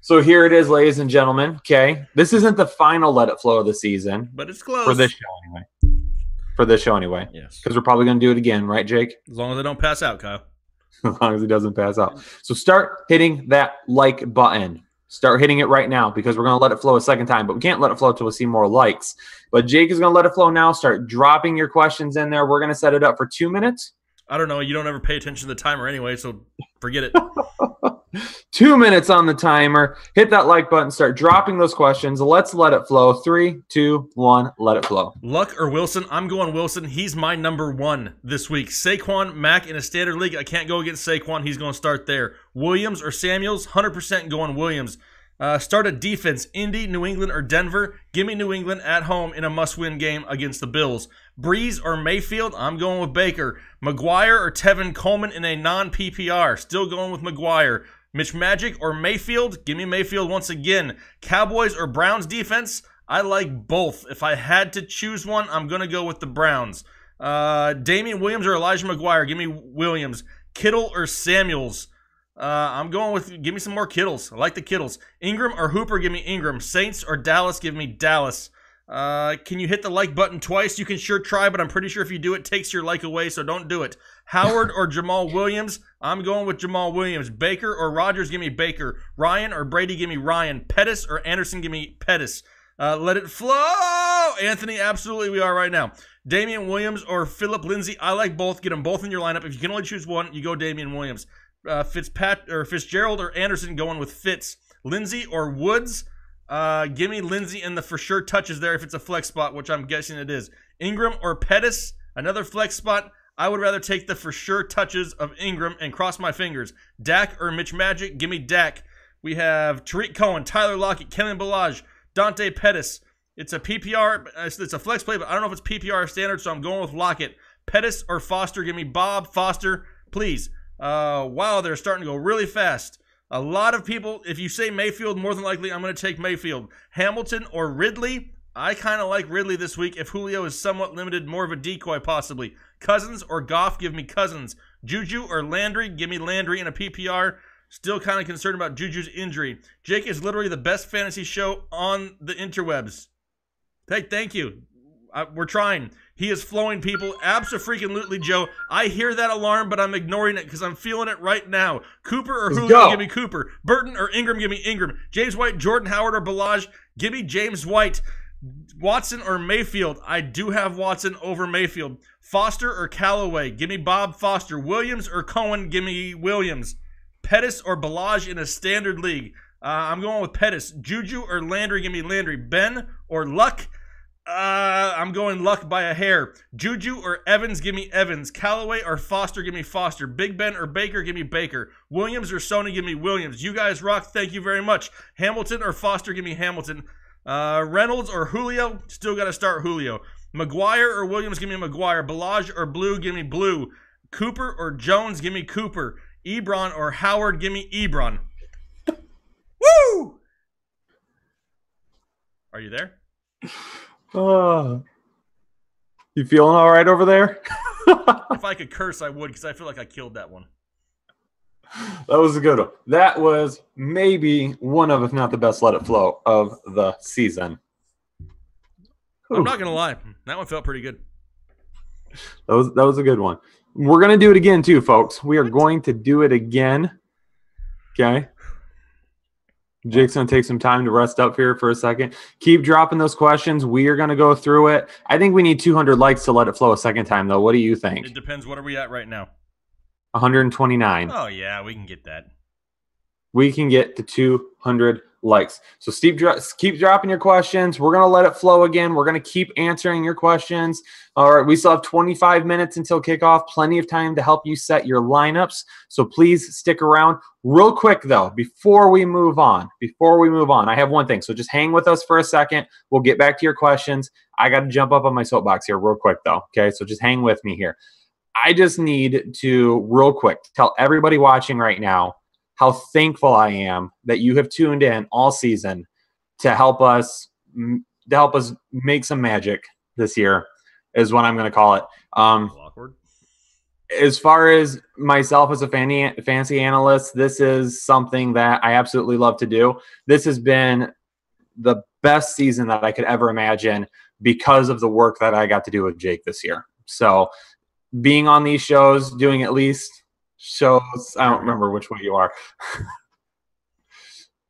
So here it is, ladies and gentlemen. Okay. This isn't the final Let It Flow of the season. But it's close. For this show anyway. Yes. Because we're probably going to do it again, right, Jake? As long as I don't pass out, Kyle. As long as he doesn't pass out. So start hitting that like button. Start hitting it right now because we're going to let it flow a second time, but we can't let it flow until we see more likes. But Jake is going to let it flow now. Start dropping your questions in there. We're going to set it up for 2 minutes. I don't know. You don't ever pay attention to the timer anyway, so forget it. 2 minutes on the timer. Hit that like button. Start dropping those questions. Let's let it flow. 3, 2, 1. Let it flow. Luck or Wilson? I'm going Wilson. He's my number 1 this week. Saquon, Mack in a standard league. I can't go against Saquon. He's going to start there. Williams or Samuels? 100% going Williams. Start a defense. Indy, New England, or Denver? Give me New England at home in a must-win game against the Bills. Breeze or Mayfield? I'm going with Baker. McGuire or Tevin Coleman in a non-PPR? Still going with McGuire. Mitch Magic or Mayfield? Give me Mayfield once again. Cowboys or Browns defense? I like both. If I had to choose one, I'm going to go with the Browns. Damian Williams or Elijah McGuire? Give me Williams. Kittle or Samuels? I'm going with, give me some more Kittles. I like the Kittles. Ingram or Hooper? Give me Ingram. Saints or Dallas? Give me Dallas. Can you hit the like button twice? You can sure try, but I'm pretty sure if you do it, takes your like away, so don't do it. Howard or Jamal Williams? I'm going with Jamal Williams. Baker or Rodgers? Give me Baker. Ryan or Brady? Give me Ryan. Pettis or Anderson? Give me Pettis. Let it flow! Anthony, absolutely we are right now. Damian Williams or Philip Lindsay? I like both. Get them both in your lineup. If you can only choose one, you go Damian Williams. Fitzgerald or Anderson, going with Fitz. Lindsay or Woods? Give me Lindsay in the for sure touches there if it's a flex spot, which I'm guessing it is. Ingram or Pettis? Another flex spot. I would rather take the for sure touches of Ingram and cross my fingers. Dak or Mitch Magic? Give me Dak. We have Tariq Cohen, Tyler Lockett, Kellen Balaj, Dante Pettis. It's a PPR. It's a flex play, but I don't know if it's PPR or standard, so I'm going with Lockett. Pettis or Foster? Give me Bob Foster, please. Wow, they're starting to go really fast. A lot of people, if you say Mayfield, more than likely I'm going to take Mayfield. Hamilton or Ridley? I kind of like Ridley this week. If Julio is somewhat limited, more of a decoy possibly. Cousins or Goff? Give me Cousins. Juju or Landry? Give me Landry in a PPR. Still kind of concerned about Juju's injury. Jake is literally the best fantasy show on the interwebs. Hey, thank you. We're trying. He is flowing, people. Abso-freaking-lutely, Joe. I hear that alarm, but I'm ignoring it because I'm feeling it right now. Cooper or Julio, give me Cooper. Burton or Ingram, give me Ingram. James White, Jordan Howard or Ballage, give me James White. Watson or Mayfield, I do have Watson over Mayfield. Foster or Callaway, give me Bob Foster. Williams or Cohen, give me Williams. Pettis or Ballage in a standard league. I'm going with Pettis. Juju or Landry, give me Landry. Ben or Luck, I'm going Luck by a hair. Juju or Evans, give me Evans. Callaway or Foster, give me Foster. Big Ben or Baker, give me Baker. Williams or Sony, give me Williams. You guys rock. Thank you very much. Hamilton or Foster, give me Hamilton. Reynolds or Julio, still got to start Julio. McGuire or Williams, give me McGuire. Ballage or Blue, give me Blue. Cooper or Jones, give me Cooper. Ebron or Howard, give me Ebron. Woo! Are you there? You feeling all right over there? If I could curse, I would, because I feel like I killed that one. That was a good one. That was maybe one of, if not the best let it flow of the season. I'm not going to lie. That one felt pretty good. That was a good one. We're going to do it again too, folks. We are going to do it again. Okay. Jake's going to take some time to rest up here for a second. Keep dropping those questions. We are going to go through it. I think we need 200 likes to let it flow a second time, though. What do you think? It depends. What are we at right now? 129. Oh, yeah, we can get that. We can get to 200 likes. So Steve, keep dropping your questions. We're going to let it flow again. We're going to keep answering your questions. All right, we still have 25 minutes until kickoff. Plenty of time to help you set your lineups. So please stick around. Real quick, though, before we move on, I have one thing. So just hang with us for a second. We'll get back to your questions. I got to jump up on my soapbox here real quick, though. Okay, so just hang with me here. I just need to, real quick, tell everybody watching right now how thankful I am that you have tuned in all season to help us make some magic this year, is what I'm going to call it. Awkward. As far as myself as a fantasy analyst, this is something that I absolutely love to do. This has been the best season that I could ever imagine because of the work that I got to do with Jake this year. So being on these shows, doing at least shows, I don't remember which way you are.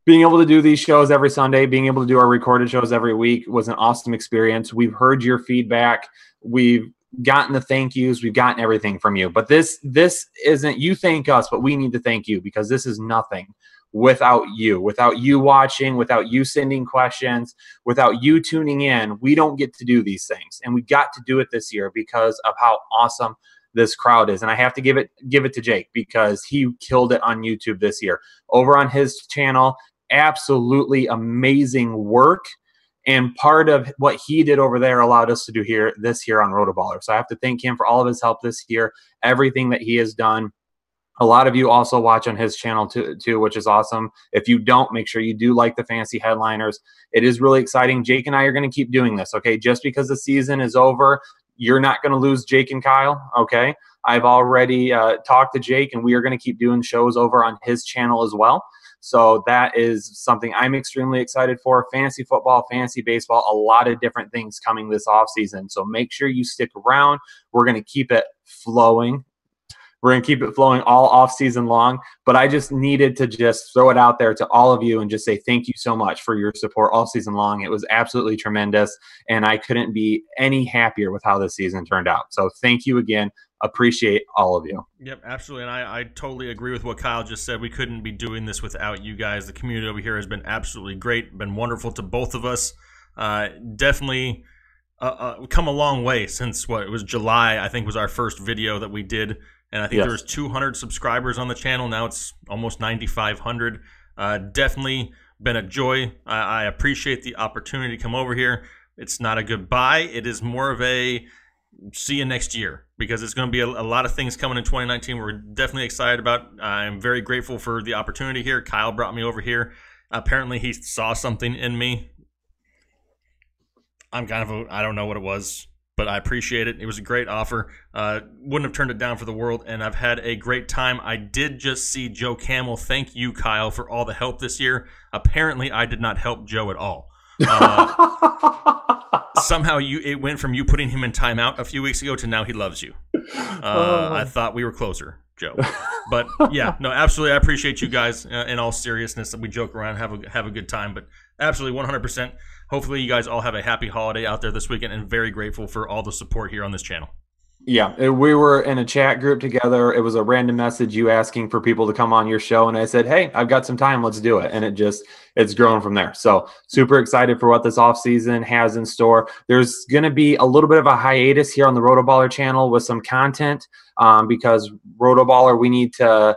Being able to do these shows every Sunday, being able to do our recorded shows every week was an awesome experience. We've heard your feedback. We've gotten the thank yous. We've gotten everything from you. But this isn't, you thank us, but we need to thank you because this is nothing without you watching, without you sending questions, without you tuning in. We don't get to do these things. And we got to do it this year because of how awesome this crowd is. And I have to give it to Jake because he killed it on YouTube this year. Over on his channel, absolutely amazing work. And part of what he did over there allowed us to do this year on RotoBaller. So I have to thank him for all of his help this year, everything that he has done. A lot of you also watch on his channel too, which is awesome. If you don't, make sure you do like the fantasy headliners. It is really exciting. Jake and I are going to keep doing this, okay? Just because the season is over, you're not going to lose Jake and Kyle, okay? I've already talked to Jake, and we are going to keep doing shows over on his channel as well. So that is something I'm extremely excited for. Fantasy football, fantasy baseball, a lot of different things coming this offseason. So make sure you stick around. We're going to keep it flowing. We're going to keep it flowing all off season long, but I just needed to just throw it out there to all of you and just say thank you so much for your support all season long. It was absolutely tremendous, and I couldn't be any happier with how this season turned out. So thank you again. Appreciate all of you. Yep, absolutely, and I totally agree with what Kyle just said. We couldn't be doing this without you guys. The community over here has been absolutely great, been wonderful to both of us. Definitely come a long way since, it was July, I think was our first video that we did. And I think there was 200 subscribers on the channel. Now it's almost 9,500. Definitely been a joy. I appreciate the opportunity to come over here. It's not a goodbye. It is more of a see you next year because it's going to be a lot of things coming in 2019 we're definitely excited about. I'm very grateful for the opportunity here. Kyle brought me over here. Apparently he saw something in me. I'm kind of I don't know what it was, but I appreciate it. It was a great offer. Wouldn't have turned it down for the world, and I've had a great time. I did just see Joe Camel. Thank you, Kyle, for all the help this year. Apparently, I did not help Joe at all. Somehow it went from you putting him in timeout a few weeks ago to now he loves you. I thought we were closer, Joe. But yeah, no, absolutely. I appreciate you guys in all seriousness. We joke around, have a good time, but absolutely 100%. Hopefully you guys all have a happy holiday out there this weekend, and very grateful for all the support here on this channel. Yeah, we were in a chat group together. It was a random message, you asking for people to come on your show, and I said, hey, I've got some time, let's do it. And it's grown from there. So super excited for what this offseason has in store. There's going to be a little bit of a hiatus here on the RotoBaller channel with some content because RotoBaller, we need to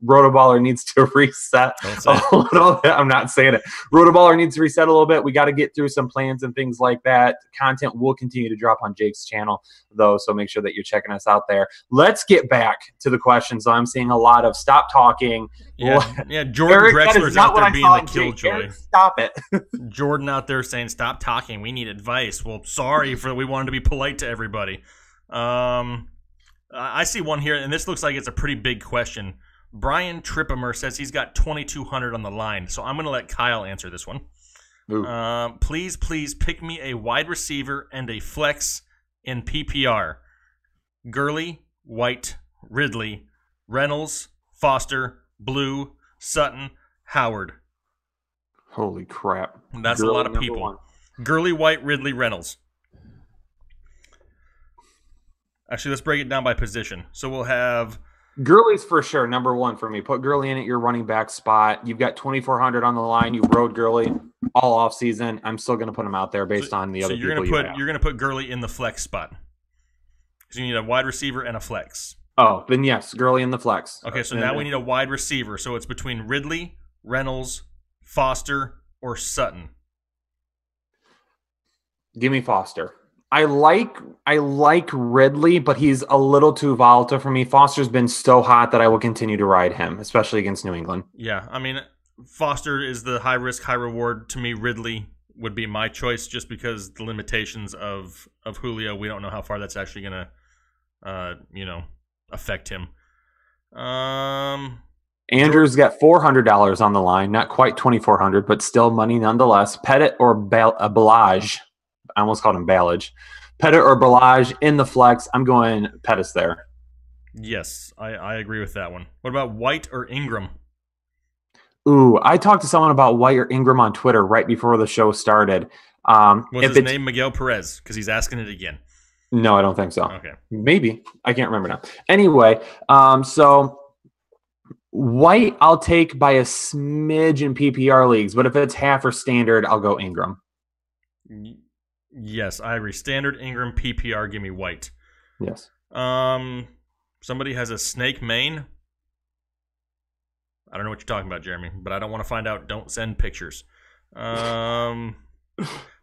RotoBaller needs to reset a little bit. I'm not saying it. RotoBaller needs to reset a little bit. We got to get through some plans and things like that. Content will continue to drop on Jake's channel, though, so make sure that you're checking us out there. Let's get back to the questions. I'm seeing a lot of stop talking. Yeah, Jordan Drexler's out there being the killjoy. Stop it. Jordan out there saying, stop talking. We need advice. Well, sorry, we wanted to be polite to everybody. I see one here, and this looks like it's a pretty big question. Brian Trippimer says he's got 2,200 on the line, so I'm going to let Kyle answer this one. Please pick me a wide receiver and a flex in PPR. Gurley, White, Ridley, Reynolds, Foster, Blue, Sutton, Howard. Holy crap. That's Gurley, a lot of people. One. Gurley, White, Ridley, Reynolds. Actually, let's break it down by position. So we'll have... Gurley's for sure number one for me. Put Gurley in at your running back spot. You've got 2,400 on the line. You rode Gurley all off season. I'm still going to put him out there based on the other people. You're going to put Gurley in the flex spot because you need a wide receiver and a flex. Oh, then yes, Gurley in the flex. Okay, so now we need a wide receiver. So it's between Ridley, Reynolds, Foster, or Sutton. Give me Foster. I like Ridley, but he's a little too volatile for me. Foster's been so hot that I will continue to ride him, especially against New England. Yeah, I mean, Foster is the high risk, high reward. To me, Ridley would be my choice just because the limitations of Julio. We don't know how far that's actually going to, affect him. Andrew's got $400 on the line, not quite 2,400, but still money nonetheless. Pettit or Balaj. I almost called him Ballage. Pettit or Balaj in the flex. I'm going Pettis there. Yes, I agree with that one. What about White or Ingram? Ooh, I talked to someone about White or Ingram on Twitter right before the show started. Was his name Miguel Perez? Because he's asking it again. No, I don't think so. Okay. Maybe. I can't remember now. Anyway, so White I'll take by a smidge in PPR leagues, but if it's half or standard, I'll go Ingram. Yes, I agree. Standard Ingram PPR, give me White. Yes. Somebody has a snake mane. I don't know what you're talking about, Jeremy, but I don't want to find out. Don't send pictures.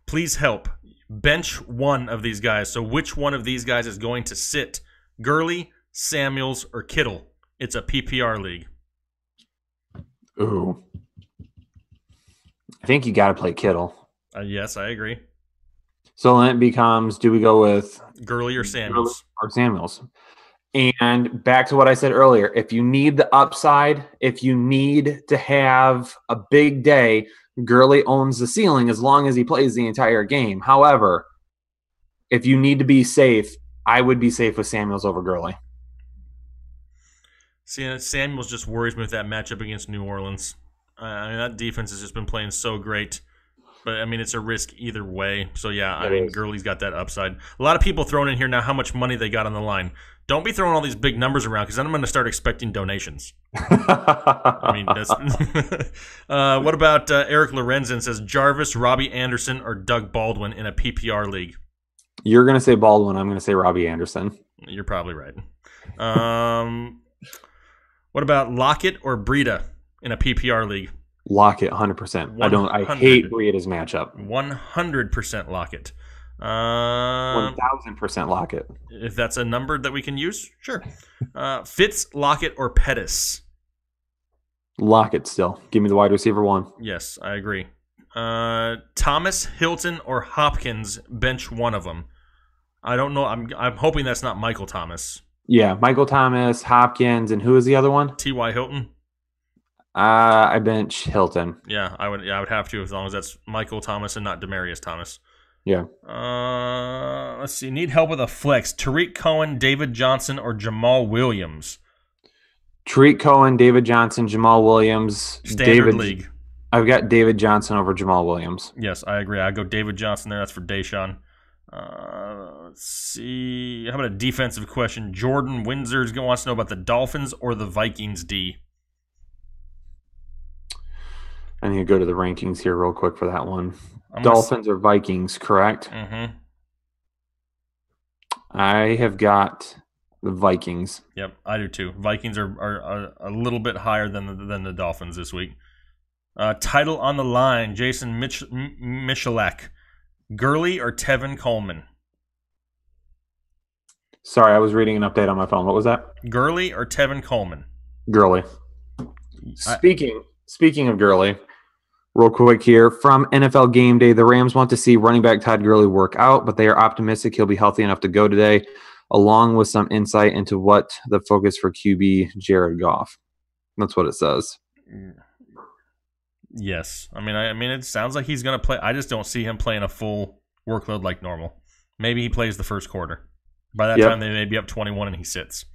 Please help. Bench one of these guys. So which one of these guys is going to sit? Gurley, Samuels, or Kittle? It's a PPR league. Ooh. I think you got to play Kittle. Yes, I agree. So then it becomes, do we go with Gurley or Samuels? And back to what I said earlier, if you need the upside, if you need to have a big day, Gurley owns the ceiling as long as he plays the entire game. However, if you need to be safe, I would be safe with Samuels over Gurley. See, Samuels just worries me with that matchup against New Orleans. That defense has just been playing so great. But, I mean, it's a risk either way. So, yeah, I mean, Gurley's got that upside. A lot of people throwing in here now how much money they got on the line. Don't be throwing all these big numbers around because then I'm going to start expecting donations. I mean, that's what about Eric Lorenzen says Jarvis, Robbie Anderson, or Doug Baldwin in a PPR league? You're going to say Baldwin. I'm going to say Robbie Anderson. You're probably right. What about Lockett or Breida in a PPR league? Lockett, 100%. I hate Breida's matchup. 100% Lockett. 1,000% Lockett. If that's a number that we can use, sure. Fitz, Lockett, or Pettis? Lockett still. Give me the wide receiver one. Yes, I agree. Thomas, Hilton, or Hopkins, bench one of them. I don't know. I'm hoping that's not Michael Thomas. Yeah, Michael Thomas, Hopkins, and who is the other one? T.Y. Hilton. I bench Hilton. Yeah, I would have to, as long as that's Michael Thomas and not Demaryius Thomas. Yeah. Let's see. Need help with a flex. Tariq Cohen, David Johnson, or Jamal Williams? Tariq Cohen, David Johnson, Jamal Williams. Standard league. I've got David Johnson over Jamal Williams. Yes, I agree. I go David Johnson there. That's for Deshaun. Let's see. How about a defensive question? Jordan Windsor wants to know about the Dolphins or the Vikings D. I need to go to the rankings here real quick for that one. Dolphins or Vikings, correct? Mm-hmm. I have got the Vikings. Yep, I do too. Vikings are a little bit higher than the Dolphins this week. Title on the line, Jason Michalak. Gurley or Tevin Coleman? Sorry, I was reading an update on my phone. What was that? Gurley or Tevin Coleman? Gurley. Speaking of Gurley, real quick here, from NFL Game Day, the Rams want to see running back Todd Gurley work out, but they are optimistic he'll be healthy enough to go today, along with some insight into what the focus for QB Jared Goff. That's what it says. Yes. I mean, it sounds like he's going to play. I just don't see him playing a full workload like normal. Maybe he plays the first quarter. By that time, they may be up 21 and he sits.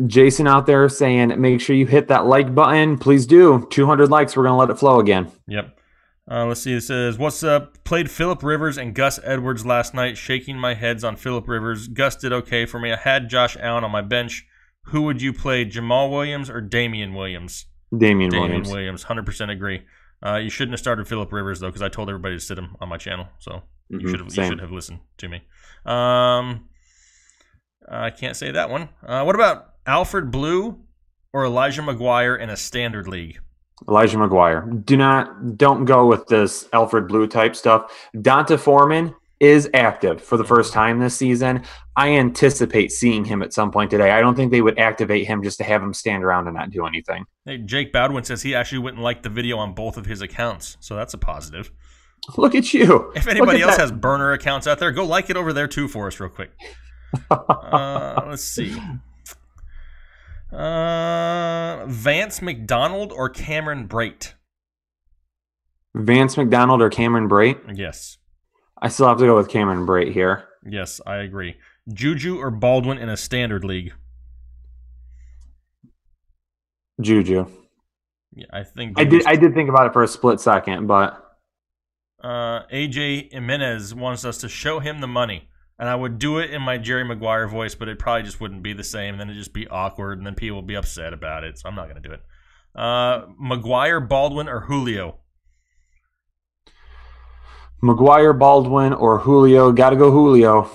Jason out there saying, make sure you hit that like button. Please do. 200 likes. We're going to let it flow again. Yep. Let's see. It says, what's up? Played Phillip Rivers and Gus Edwards last night, shaking my heads on Phillip Rivers. Gus did okay for me. I had Josh Allen on my bench. Who would you play, Jamal Williams or Damian Williams? Damian Williams. 100% agree. You shouldn't have started Phillip Rivers, though, because I told everybody to sit him on my channel. So you should have listened to me. I can't say that one. What about Alfred Blue or Elijah McGuire in a standard league? Elijah McGuire. Don't go with this Alfred Blue type stuff. Donta Foreman is active for the first time this season. I anticipate seeing him at some point today. I don't think they would activate him just to have him stand around and not do anything. Hey, Jake Bowdwin says he actually went and liked the video on both of his accounts, so that's a positive. Look at you. If anybody else has burner accounts out there, go like it over there too for us real quick. Let's see. Vance McDonald or Cameron Brate? Vance McDonald or Cameron Brate? Yes. I still have to go with Cameron Brate here. Yes, I agree. Juju or Baldwin in a standard league? Juju. Yeah, I think I did think about it for a split second, but AJ Jimenez wants us to show him the money. And I would do it in my Jerry Maguire voice, but it probably just wouldn't be the same. And then it'd just be awkward, and then people would be upset about it. So I'm not going to do it. Maguire, Baldwin, or Julio? Maguire, Baldwin, or Julio. Got to go Julio.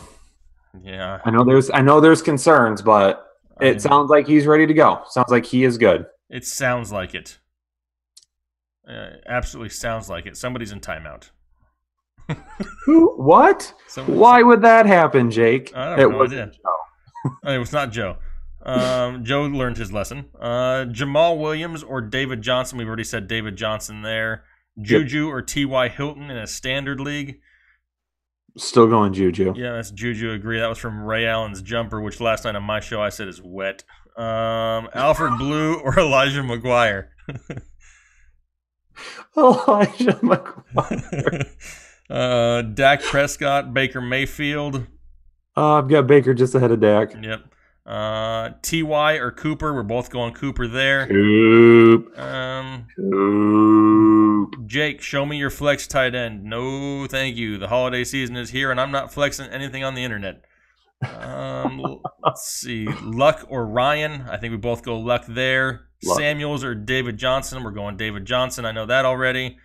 Yeah. I know there's concerns, but it sounds like he's ready to go. Sounds like he is good. It sounds like it. Absolutely sounds like it. Somebody's in timeout. Who? What? Why would that happen, Jake? I don't know. It was not Joe. Joe learned his lesson. Jamal Williams or David Johnson? We've already said David Johnson there. Juju or T.Y. Hilton in a standard league? Still going Juju. Yeah, that's Juju. Agree. That was from Ray Allen's jumper, which last night on my show I said is wet. Alfred Blue or Elijah McGuire? Elijah McGuire. Dak Prescott, Baker Mayfield. I've got Baker just ahead of Dak. Yep. T.Y. or Cooper? We're both going Cooper there. Coop. Jake, show me your flex tight end. No, thank you. The holiday season is here, and I'm not flexing anything on the internet. Let's see. Luck or Ryan? I think we both go Luck there. Luck. Samuels or David Johnson? We're going David Johnson. I know that already.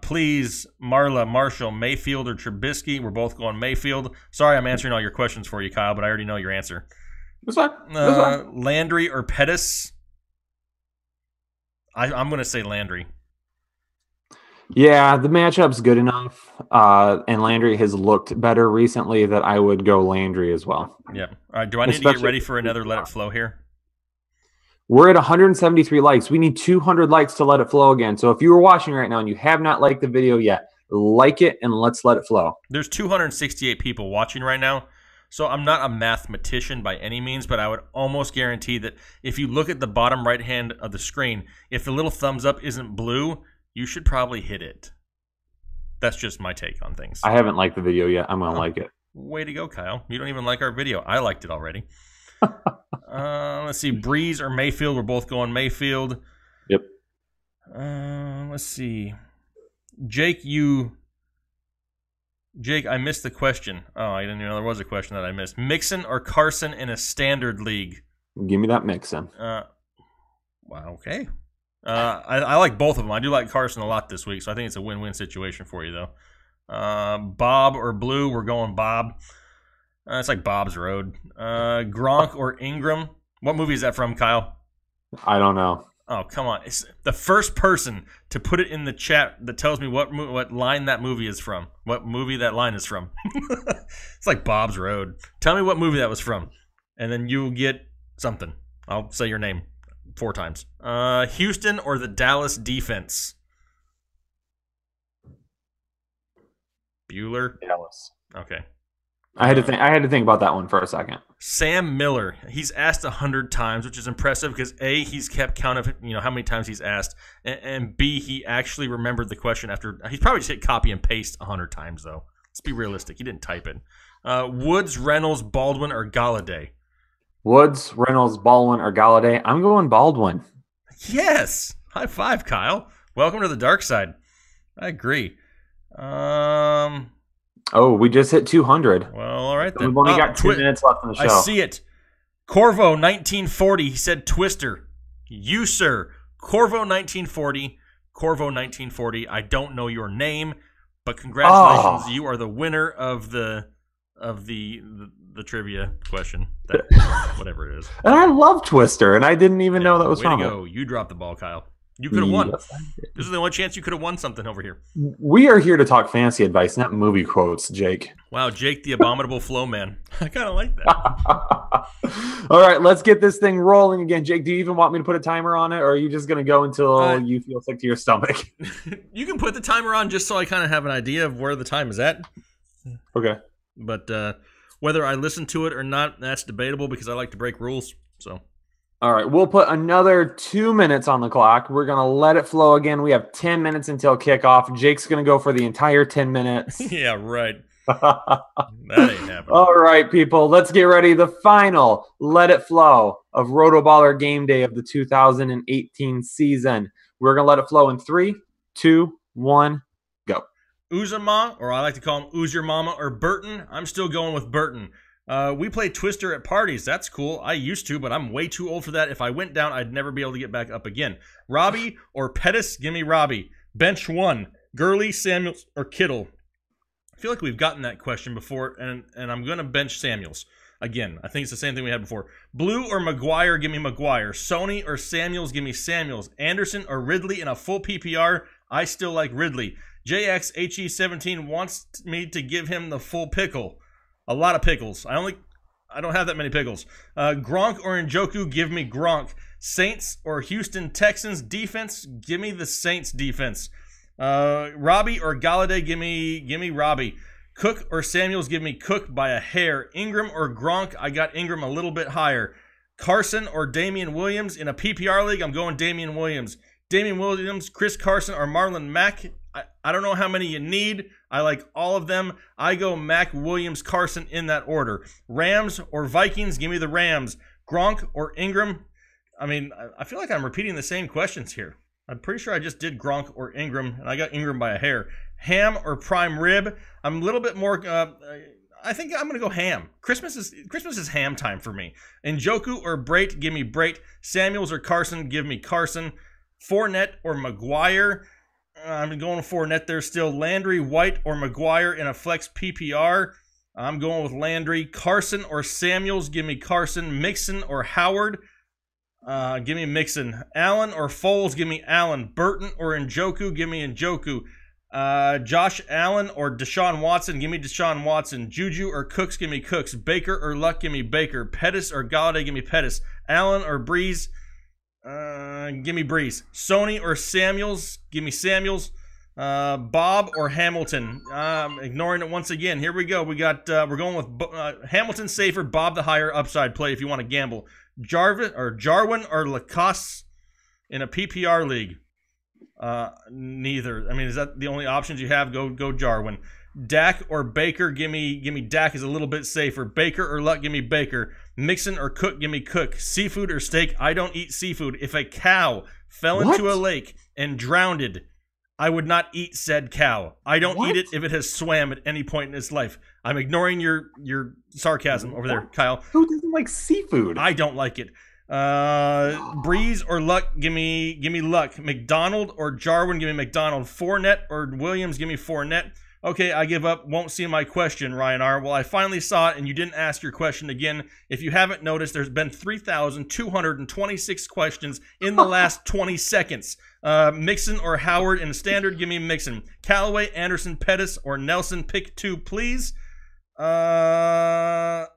Please, Marla, Marshall, Mayfield or Trubisky? We're both going Mayfield. Sorry I'm answering all your questions for you, Kyle, but I already know your answer. That's fine. Landry or Pettis? I'm going to say Landry. Yeah, the matchup's good enough, and Landry has looked better recently that I would go Landry as well. Yeah. All right, do I need to get ready for another Let It Flow here? We're at 173 likes. We need 200 likes to let it flow again. So if you were watching right now and you have not liked the video yet, like it and let's let it flow. There's 268 people watching right now. So I'm not a mathematician by any means, but I would almost guarantee that if you look at the bottom right hand of the screen, if the little thumbs up isn't blue, you should probably hit it. That's just my take on things. I haven't liked the video yet. I'm going to like it. Way to go, Kyle. You don't even like our video. I liked it already. Let's see. Breeze or Mayfield. We're both going Mayfield. Yep. Let's see. Jake, I missed the question. Oh, I didn't even know there was a question that I missed. Mixon or Carson in a standard league? Give me that Mixon. Wow, okay. I like both of them. I do like Carson a lot this week, so I think it's a win-win situation for you, though. Bob or Blue? We're going Bob. It's like Bob's Road. Gronk or Ingram? What movie is that from, Kyle? I don't know. Oh, come on. It's the first person to put it in the chat that tells me what line that movie is from. What movie that line is from. It's like Bob's Road. Tell me what movie that was from, and then you'll get something. I'll say your name 4 times. Houston or the Dallas defense? Bueller? Dallas. Okay. I had to think about that one for a second. Sam Miller. He's asked 100 times, which is impressive because A, he's kept count of how many times he's asked, and B, he actually remembered the question after. He's probably just hit copy and paste 100 times though. Let's be realistic. He didn't type it. Woods, Reynolds, Baldwin, or Galladay? Woods, Reynolds, Baldwin, or Galladay? I'm going Baldwin. Yes. High five, Kyle. Welcome to the dark side. I agree. Oh, we just hit 200. Well, all right then. We've only got 2 minutes left in the show. I see it. Corvo 1940. He said Twister. You, sir. Corvo 1940. Corvo 1940. I don't know your name, but congratulations. You are the winner of the trivia question. Whatever it is. And I love Twister, and I didn't even know that was from it. Way to go. You dropped the ball, Kyle. You could have won. This is the only chance you could have won something over here. We are here to talk fantasy advice, not movie quotes, Jake. Wow, Jake the abominable flow man. I kind of like that. All right, let's get this thing rolling again. Jake, do you even want me to put a timer on it, or are you just going to go until you feel sick to your stomach? You can put the timer on just so I kind of have an idea of where the time is at. Okay. But whether I listen to it or not, that's debatable because I like to break rules. So. All right, we'll put another 2 minutes on the clock. We're going to let it flow again. We have 10 minutes until kickoff. Jake's going to go for the entire 10 minutes. Yeah, right. That ain't happening. All right, people, let's get ready. The final Let It Flow of RotoBaller Game Day of the 2018 season. We're going to let it flow in 3, 2, 1, go. Uzama, or I like to call him Ooze Your Mama, or Burton. I'm still going with Burton. We play Twister at parties. That's cool. I used to, but I'm way too old for that. If I went down, I'd never be able to get back up again. Robbie or Pettis? Give me Robbie. Bench 1. Gurley, Samuels, or Kittle? I feel like we've gotten that question before, and I'm going to bench Samuels. Again, I think it's the same thing we had before. Blue or McGuire? Give me McGuire. Sony or Samuels? Give me Samuels. Anderson or Ridley in a full PPR? I still like Ridley. JXHE17 wants me to give him the full pickle. A lot of pickles. I don't have that many pickles. Gronk or Njoku? Give me Gronk. Saints or Houston Texans defense? Give me the Saints defense. Robbie or Galladay? Give me Robbie. Cook or Samuels? Give me Cook by a hair. Ingram or Gronk? I got Ingram a little bit higher. Carson or Damian Williams? In a PPR league, I'm going Damian Williams. Damian Williams, Chris Carson, or Marlon Mack? I don't know how many you need. I like all of them. I go Mack, Williams, Carson in that order. Rams or Vikings? Give me the Rams. Gronk or Ingram? I mean, I feel like I'm repeating the same questions here. I'm pretty sure I just did Gronk or Ingram, and I got Ingram by a hair. Ham or prime rib? I'm a little bit more... I think I'm going to go ham. Christmas is ham time for me. Njoku or Brait? Give me Brait. Samuels or Carson? Give me Carson. Fournette or McGuire? I'm going with Fournette there still. Landry, White, or McGuire in a flex PPR? I'm going with Landry. Carson or Samuels? Give me Carson. Mixon or Howard? Give me Mixon. Allen or Foles? Give me Allen. Burton or Njoku? Give me Njoku. Josh Allen or Deshaun Watson? Give me Deshaun Watson. Juju or Cooks? Give me Cooks. Baker or Luck? Give me Baker. Pettis or Galladay? Give me Pettis. Allen or Breeze? Give me Breeze. Sony or Samuels? Give me Samuels. Bob or Hamilton? Ignoring it once again. Here we go. We're going with Hamilton safer. Bob the higher upside play if you want to gamble. Jarwin or Lacoste in a PPR league. Neither. I mean, is that the only options you have? Go Jarwin. Dak or Baker? Give me Dak is a little bit safer. Baker or Luck? Give me Baker. Mixon or Cook? Give me Cook. Seafood or steak? I don't eat seafood. If a cow fell into a lake and drowned, I would not eat said cow. I don't eat it if it has swam at any point in its life. I'm ignoring your sarcasm over there, Kyle. Who doesn't like seafood? I don't like it. Breeze or Luck? Give me Luck. McDonald or Jarwin? Give me McDonald. Fournette or Williams? Give me Fournette. Okay, I give up. Won't see my question, Ryan R. Well, I finally saw it, and you didn't ask your question again. If you haven't noticed, there's been 3,226 questions in the last 20 seconds. Mixon or Howard in standard? Give me Mixon. Callaway, Anderson, Pettis, or Nelson? Pick two, please. I'm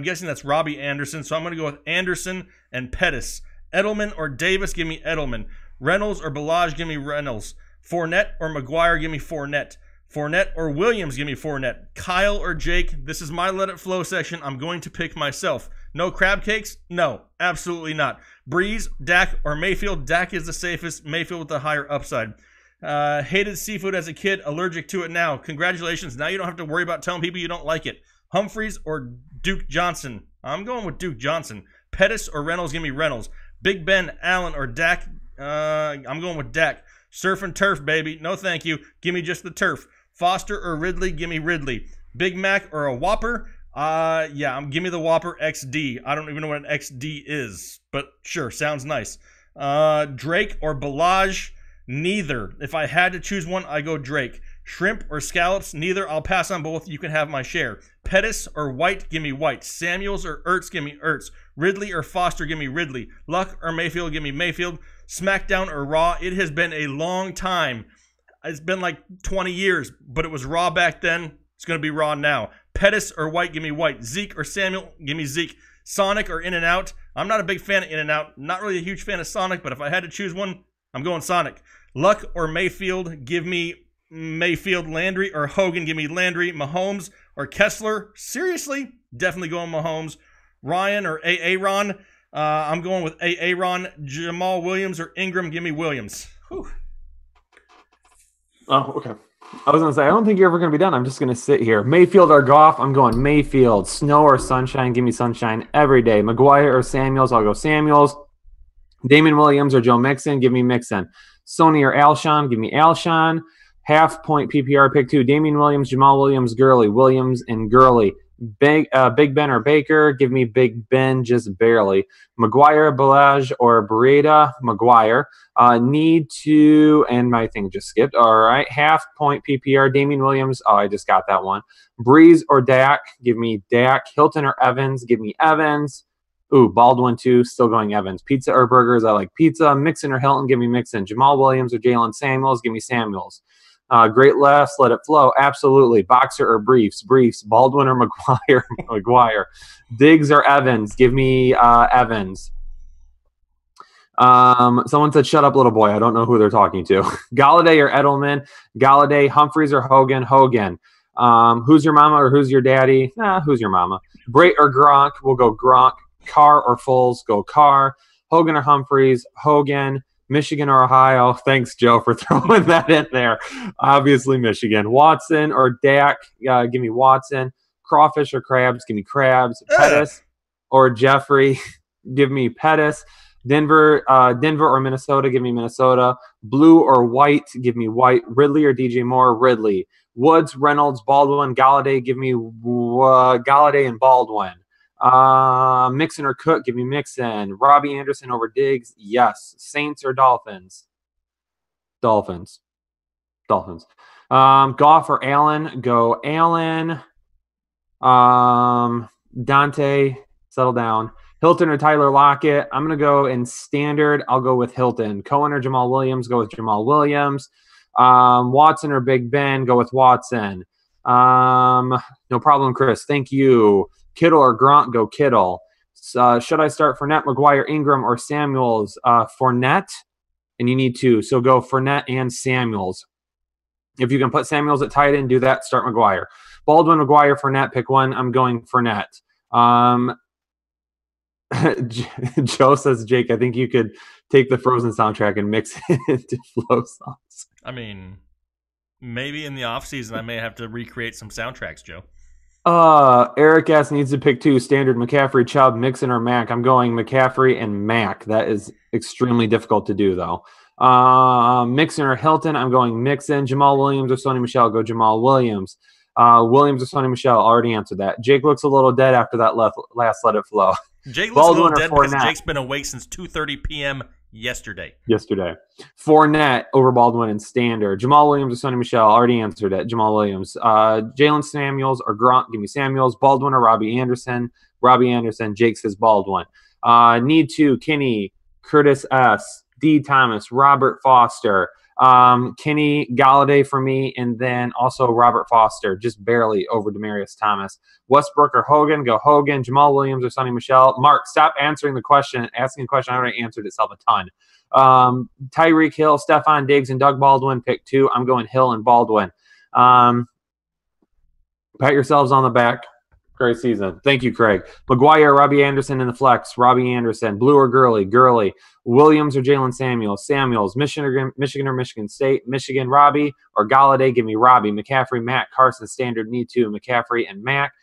guessing that's Robbie Anderson, so I'm going to go with Anderson and Pettis. Edelman or Davis? Give me Edelman. Reynolds or Ballage? Give me Reynolds. Fournette or McGuire? Give me Fournette. Fournette or Williams? Give me Fournette. Kyle or Jake? This is my Let It Flow section. I'm going to pick myself. No crab cakes? No, absolutely not. Breeze, Dak, or Mayfield? Dak is the safest. Mayfield with the higher upside. Hated seafood as a kid. Allergic to it now. Congratulations. Now you don't have to worry about telling people you don't like it. Humphreys or Duke Johnson? I'm going with Duke Johnson. Pettis or Reynolds? Give me Reynolds. Big Ben, Allen, or Dak? I'm going with Dak. Surf and turf, baby. No, thank you. Give me just the turf. Foster or Ridley? Give me Ridley. Big Mac or a Whopper? Give me the Whopper XD. I don't even know what an XD is, but sure, sounds nice. Drake or Ballage? Neither. If I had to choose one, I go Drake. Shrimp or scallops? Neither. I'll pass on both. You can have my share. Pettis or White? Give me White. Samuels or Ertz? Give me Ertz. Ridley or Foster? Give me Ridley. Luck or Mayfield? Give me Mayfield. SmackDown or Raw? It has been a long time. It's been like 20 years, but it was Raw back then. It's going to be Raw now. Pettis or White? Give me White. Zeke or Samuel? Give me Zeke. Sonic or In-N-Out? I'm not a big fan of In-N-Out. Not really a huge fan of Sonic, but if I had to choose one, I'm going Sonic. Luck or Mayfield? Give me Mayfield. Landry or Hogan? Give me Landry. Mahomes or Kessler? Seriously? Definitely going Mahomes. Ryan or Aaron? I'm going with Aaron. Jamal Williams or Ingram? Give me Williams. Whew. Oh, okay. I was going to say, I don't think you're ever going to be done. I'm just going to sit here. Mayfield or Goff? I'm going Mayfield. Snow or sunshine? Give me sunshine every day. McGuire or Samuels? I'll go Samuels. Damon Williams or Joe Mixon? Give me Mixon. Sony or Alshon? Give me Alshon. Half point PPR pick two. Damien Williams, Jamal Williams, Gurley. Williams and Gurley. Big Ben or Baker? Give me Big Ben, just barely. McGuire, Ballage, or Beretta? McGuire. Need to, and my thing just skipped. All right. Half point PPR. Damien Williams. Oh, I just got that one. Breeze or Dak? Give me Dak. Hilton or Evans? Give me Evans. Ooh, Baldwin too. Still going Evans. Pizza or burgers? I like pizza. Mixon or Hilton? Give me Mixon. Jamal Williams or Jalen Samuels? Give me Samuels. Great laughs, let it flow. Absolutely. Boxer or Briefs? Briefs. Baldwin or McGuire? McGuire. Diggs or Evans? Give me Evans. Someone said, shut up, little boy. I don't know who they're talking to. Galladay or Edelman? Galladay. Humphreys or Hogan? Hogan. Who's your mama or who's your daddy? Who's your mama? Bray or Gronk? We'll go Gronk. Carr or Foles? Go Carr. Hogan or Humphreys? Hogan. Michigan or Ohio? Thanks, Joe, for throwing that in there. Obviously, Michigan. Watson or Dak? Give me Watson. Crawfish or crabs? Give me crabs. Pettis or Jeffrey? Give me Pettis. Denver or Minnesota? Give me Minnesota. Blue or white? Give me white. Ridley or DJ Moore? Ridley. Woods, Reynolds, Baldwin, Galladay? Give me Galladay and Baldwin. Mixon or Cook? Give me Mixon. Robbie Anderson over Diggs? Yes. Saints or Dolphins? Dolphins. Goff or Allen? Go Allen. Dante, settle down. Hilton or Tyler Lockett? I'm going to go in standard. I'll go with Hilton. Cohen or Jamal Williams? Go with Jamal Williams. Watson or Big Ben? Go with Watson. No problem, Chris. Thank you. Kittle or Gronk? Go Kittle. Should I start Fournette, McGuire, Ingram, or Samuels? Fournette, and you need two. So go Fournette and Samuels. If you can put Samuels at tight end, do that. Start McGuire. Baldwin, McGuire, Fournette. Pick one. I'm going Fournette. Joe says, Jake, I think you could take the Frozen soundtrack and mix it into flow songs. I mean, maybe in the offseason I may have to recreate some soundtracks, Joe. Eric S. needs to pick two. Standard McCaffrey, Chubb, Mixon, or Mac. I'm going McCaffrey and Mac. That is extremely difficult to do, though. Mixon or Hilton. I'm going Mixon. Jamal Williams or Sony Michel. Go Jamal Williams. Williams or Sony Michel. Already answered that. Jake looks a little dead after that last let it flow. Jake looks a little dead because Jake's been awake since 2:30 p.m. yesterday. Fournette over Baldwin and Standard. Jamal Williams or Sony Michel. Already answered it. Jamal Williams. Jalen Samuels or Gronk. Give me Samuels. Baldwin or Robbie Anderson. Robbie Anderson. Jake says Baldwin. Need to. Kenny. Curtis S. D. Thomas. Robert Foster. Kenny Galladay for me, and then also Robert Foster, just barely over Demaryius Thomas. Westbrook or Hogan, go Hogan. Jamal Williams or Sonny Michel. Mark, stop answering the question. Asking the question, I already answered itself a ton. Tyreek Hill, Stephon Diggs, and Doug Baldwin, pick two. I'm going Hill and Baldwin. Pat yourselves on the back. Great season. Thank you, Craig. McGuire, Robbie Anderson in the flex. Robbie Anderson. Blue or Gurley? Gurley. Williams or Jalen Samuels? Samuels. Michigan or Michigan State? Michigan, Robbie or Galladay? Give me Robbie. McCaffrey, Matt. Carson, Standard, need to. McCaffrey and Mac.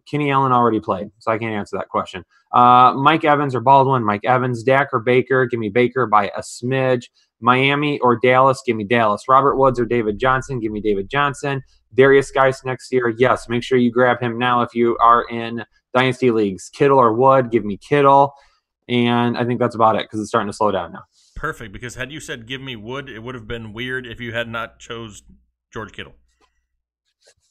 Kenny Allen already played, so I can't answer that question. Mike Evans or Baldwin? Mike Evans. Dak or Baker? Give me Baker by a smidge. Miami or Dallas? Give me Dallas. Robert Woods or David Johnson? Give me David Johnson. Darius Geis next year? Yes. Make sure you grab him now if you are in Dynasty Leagues. Kittle or Wood? Give me Kittle. And I think that's about it because it's starting to slow down now. Perfect, because had you said give me Wood, it would have been weird if you had not chose George Kittle.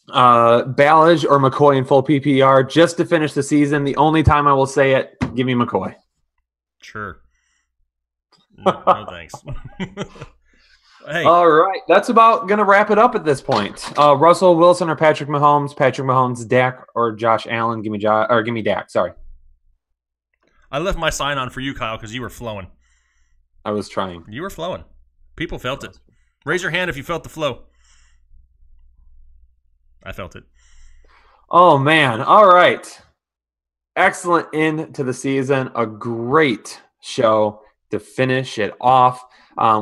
Ballage or McCoy in full PPR just to finish the season. The only time I will say it, give me McCoy. Sure. No thanks. Hey. All right, that's about gonna wrap it up at this point. Russell Wilson or Patrick Mahomes? Patrick Mahomes, Dak or Josh Allen? Give me Dak. Sorry, I left my sign on for you, Kyle, because you were flowing. I was trying. You were flowing. People felt it. Raise your hand if you felt the flow. I felt it. Oh man! All right, excellent end to the season. A great show to finish it off.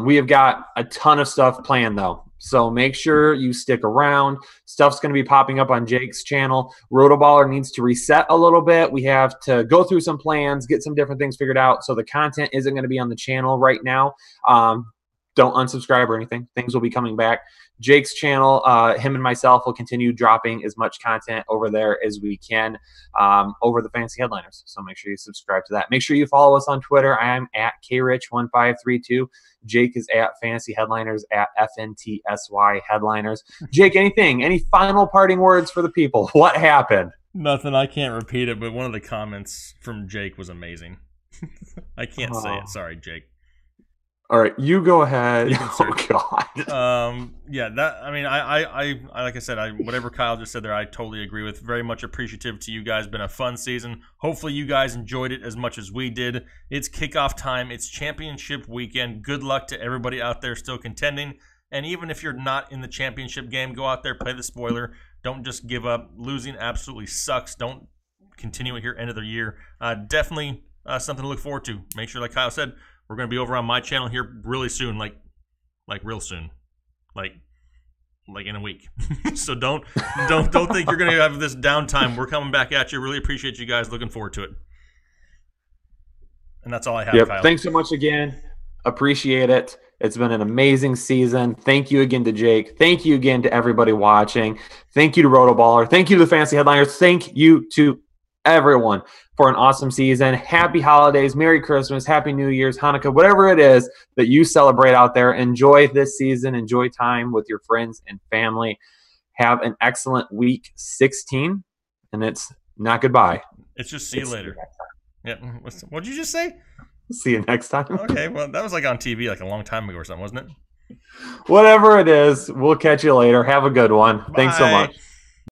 We have got a ton of stuff planned, though. So make sure you stick around. Stuff's going to be popping up on Jake's channel. RotoBaller needs to reset a little bit. We have to go through some plans, get some different things figured out. So the content isn't going to be on the channel right now. Don't unsubscribe or anything. Things will be coming back. Jake's channel, him and myself will continue dropping as much content over there as we can over the Fantasy Headliners. So make sure you subscribe to that. Make sure you follow us on Twitter. I am at krich1532. Jake is at Fantasy Headliners at FNTSY Headliners. Jake, any final parting words for the people? What happened? Nothing. I can't repeat it, but one of the comments from Jake was amazing. I can't say it. Sorry, Jake. All right, you go ahead. Oh God. Yeah, that. I mean, I like I said, whatever Kyle just said there, I totally agree with. Very much appreciative to you guys. Been a fun season. Hopefully, you guys enjoyed it as much as we did. It's kickoff time. It's championship weekend. Good luck to everybody out there still contending. And even if you're not in the championship game, go out there, play the spoiler. Don't just give up. Losing absolutely sucks. Don't continue it here end of the year. Definitely something to look forward to. Make sure, like Kyle said, we're going to be over on my channel here really soon, like real soon, like in a week. So don't think you're going to have this downtime. We're coming back at you. Really appreciate you guys. Looking forward to it. And that's all I have, Yep. Kyle. Thanks so much again. Appreciate it. It's been an amazing season. Thank you again to Jake. Thank you again to everybody watching. Thank you to RotoBaller. Thank you to the Fantasy Headliners. Thank you to everyone for an awesome season. Happy holidays, Merry Christmas, Happy New Year's, Hanukkah, whatever it is that you celebrate out there. Enjoy this season. Enjoy time with your friends and family. Have an excellent week 16, and it's not goodbye. It's just see you later. Yeah. What'd you just say? See you next time. Okay, well, that was like on TV like a long time ago or something, wasn't it? Whatever it is, we'll catch you later. Have a good one. Thanks so much.